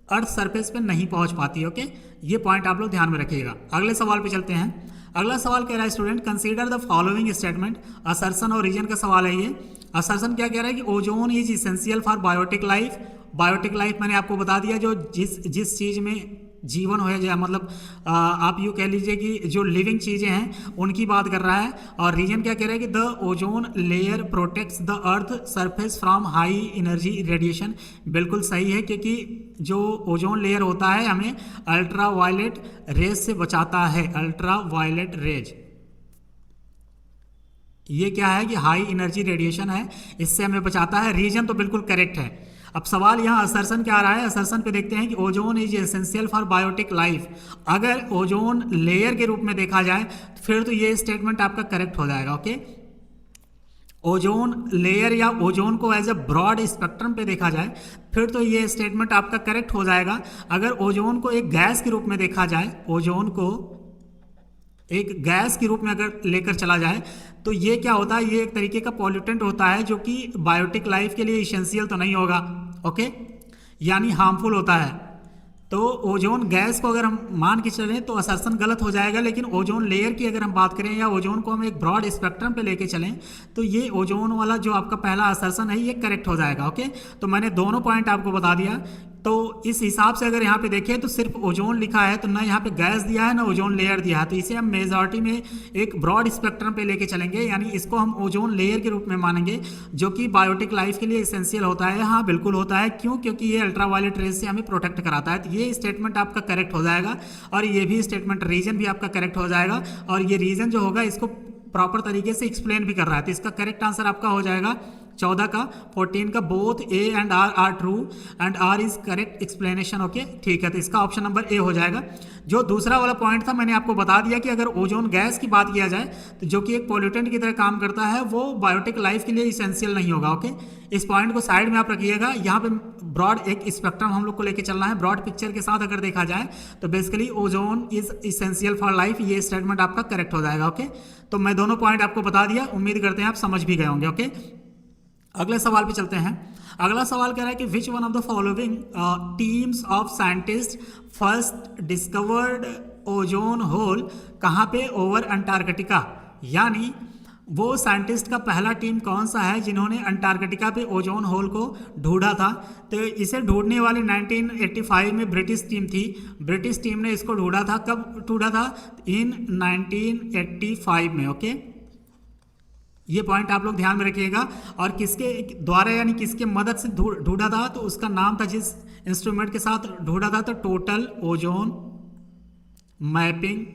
अर्थ सरफेस पे नहीं पहुंच पाती। ओके, ये पॉइंट आप लोग ध्यान में रखिएगा। अगले सवाल पे चलते हैं। अगला सवाल कह रहा है student, consider the following statement. Assertion और रीजन का सवाल है ये। असर्शन क्या कह रहा है कि ozone is essential for biotic life. Biotic life मैंने आपको बता दिया, जो जिस चीज़ में जीवन हो जाए, मतलब आप यूँ कह लीजिए कि जो लिविंग चीज़ें हैं उनकी बात कर रहा है। और रीजन क्या कह रहा है कि the ozone layer protects the earth surface from high energy radiation. बिल्कुल सही है, क्योंकि जो ओजोन लेयर होता है हमें अल्ट्रा वायलेट रेज से बचाता है। अल्ट्रा वायलेट रेज ये क्या है कि हाई एनर्जी रेडिएशन है, इससे हमें बचाता है। रीजन तो बिल्कुल करेक्ट है। अब सवाल यहाँ असर्शन क्या आ रहा है, असर्शन पे देखते हैं कि ozone is essential for biotic life. अगर ओजोन लेयर के रूप में देखा जाए तो फिर तो ये स्टेटमेंट आपका करेक्ट हो जाएगा। ओके, ओजोन लेयर या ओजोन को एज ए ब्रॉड स्पेक्ट्रम पे देखा जाए फिर तो ये स्टेटमेंट आपका करेक्ट हो जाएगा। अगर ओजोन को एक गैस के रूप में देखा जाए, ओजोन को एक गैस के रूप में अगर लेकर चला जाए तो ये क्या होता है, ये एक तरीके का पॉल्यूटेंट होता है जो कि बायोटिक लाइफ के लिए इसेंशियल तो नहीं होगा। ओके, यानी हार्मफुल होता है। तो ओजोन गैस को अगर हम मान के चलें तो असर्शन गलत हो जाएगा, लेकिन ओजोन लेयर की अगर हम बात करें या ओजोन को हम एक ब्रॉड स्पेक्ट्रम पे लेके चलें तो ये ओजोन वाला जो आपका पहला असर्शन है ये करेक्ट हो जाएगा। ओके, तो मैंने दोनों पॉइंट आपको बता दिया। तो इस हिसाब से अगर यहाँ पे देखें तो सिर्फ ओजोन लिखा है, तो ना यहाँ पे गैस दिया है ना ओजोन लेयर दिया है, तो इसे हम मेजॉरिटी में एक ब्रॉड स्पेक्ट्रम पे लेके चलेंगे, यानी इसको हम ओजोन लेयर के रूप में मानेंगे जो कि बायोटिक लाइफ के लिए इसेंशियल होता है। हाँ बिल्कुल होता है, क्यों, क्योंकि ये अल्ट्रावायलेट रेज से हमें प्रोटेक्ट कराता है। तो ये स्टेटमेंट आपका करेक्ट हो जाएगा, और ये भी स्टेटमेंट रीजन भी आपका करेक्ट हो जाएगा, और ये रीजन जो होगा इसको प्रॉपर तरीके से एक्सप्लेन भी कर रहा है। तो इसका करेक्ट आंसर आपका हो जाएगा 14 का 14 का both A and R are true and R is correct explanation. Okay, ठीक है, तो इसका ऑप्शन नंबर ए हो जाएगा। जो दूसरा वाला पॉइंट था मैंने आपको बता दिया कि अगर ओजोन गैस की बात किया जाए तो जो कि एक पॉल्यूटेंट की तरह काम करता है, वो बायोटिक लाइफ के लिए इसेंशियल नहीं होगा। ओके, इस पॉइंट को साइड में आप रखिएगा। यहाँ पे ब्रॉड एक स्पेक्ट्रम हम लोग को लेके चलना है, ब्रॉड पिक्चर के साथ अगर देखा जाए तो basically ozone is essential for life, ये स्टेटमेंट आपका करेक्ट हो जाएगा। ओके, तो मैं दोनों पॉइंट आपको बता दिया, उम्मीद करते हैं आप समझ भी गए होंगे। ओके, अगले सवाल पे चलते हैं। अगला सवाल कह रहा है कि which one of the following teams of scientist first discovered ozone hole, कहाँ पे, ओवर अंटार्कटिका। यानी वो साइंटिस्ट का पहला टीम कौन सा है जिन्होंने अंटार्कटिका पे ओजोन होल को ढूंढा था। तो इसे ढूंढने वाली 1985 में ब्रिटिश टीम थी। ब्रिटिश टीम ने इसको ढूंढा था, कब ढूंढा था, इन 1985 में। ओके, ये पॉइंट आप लोग ध्यान में रखिएगा। और किसके द्वारा यानी किसके मदद से ढूंढा था, तो उसका नाम था, जिस इंस्ट्रूमेंट के साथ ढूंढा था, तो total ozone mapping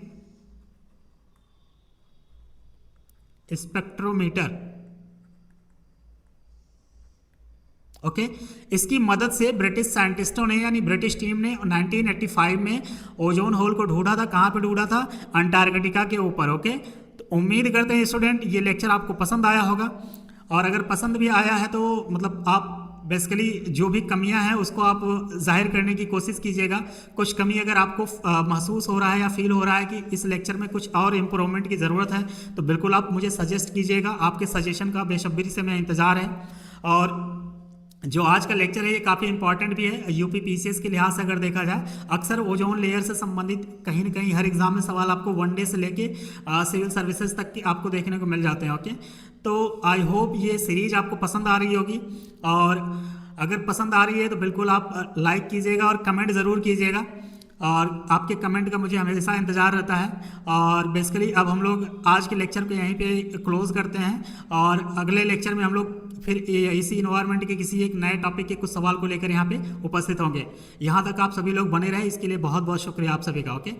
spectrometer. Okay. इसकी मदद से ब्रिटिश साइंटिस्टों ने यानी ब्रिटिश टीम ने 1985 में ओजोन होल को ढूंढा था। कहाँ पे ढूंढा था? अंटार्कटिका के ऊपर। ओके, तो उम्मीद करते हैं स्टूडेंट ये लेक्चर आपको पसंद आया होगा, और अगर पसंद भी आया है तो मतलब आप बेसिकली जो भी कमियां हैं उसको आप जाहिर करने की कोशिश कीजिएगा। कुछ कमी अगर आपको महसूस हो रहा है या फील हो रहा है कि इस लेक्चर में कुछ और इम्प्रूवमेंट की ज़रूरत है तो बिल्कुल आप मुझे सजेस्ट कीजिएगा। आपके सजेशन का बेसब्री से मैं इंतज़ार है। और जो आज का लेक्चर है ये काफ़ी इंपॉर्टेंट भी है यूपी पीसीएस के लिहाज से अगर देखा जाए। अक्सर ओजोन लेयर से संबंधित कहीं ना कहीं हर एग्जाम में सवाल आपको वनडे से लेके सिविल सर्विसेज तक की आपको देखने को मिल जाते हैं। ओके, तो आई होप ये सीरीज आपको पसंद आ रही होगी, और अगर पसंद आ रही है तो बिल्कुल आप लाइक कीजिएगा और कमेंट ज़रूर कीजिएगा, और आपके कमेंट का मुझे हमेशा इंतज़ार रहता है। और बेसिकली अब हम लोग आज के लेक्चर को यहीं पे क्लोज करते हैं, और अगले लेक्चर में हम लोग फिर इसी इन्वायरमेंट के किसी एक नए टॉपिक के कुछ सवाल को लेकर यहाँ पे उपस्थित होंगे। यहाँ तक आप सभी लोग बने रहे इसके लिए बहुत बहुत शुक्रिया आप सभी का। ओके।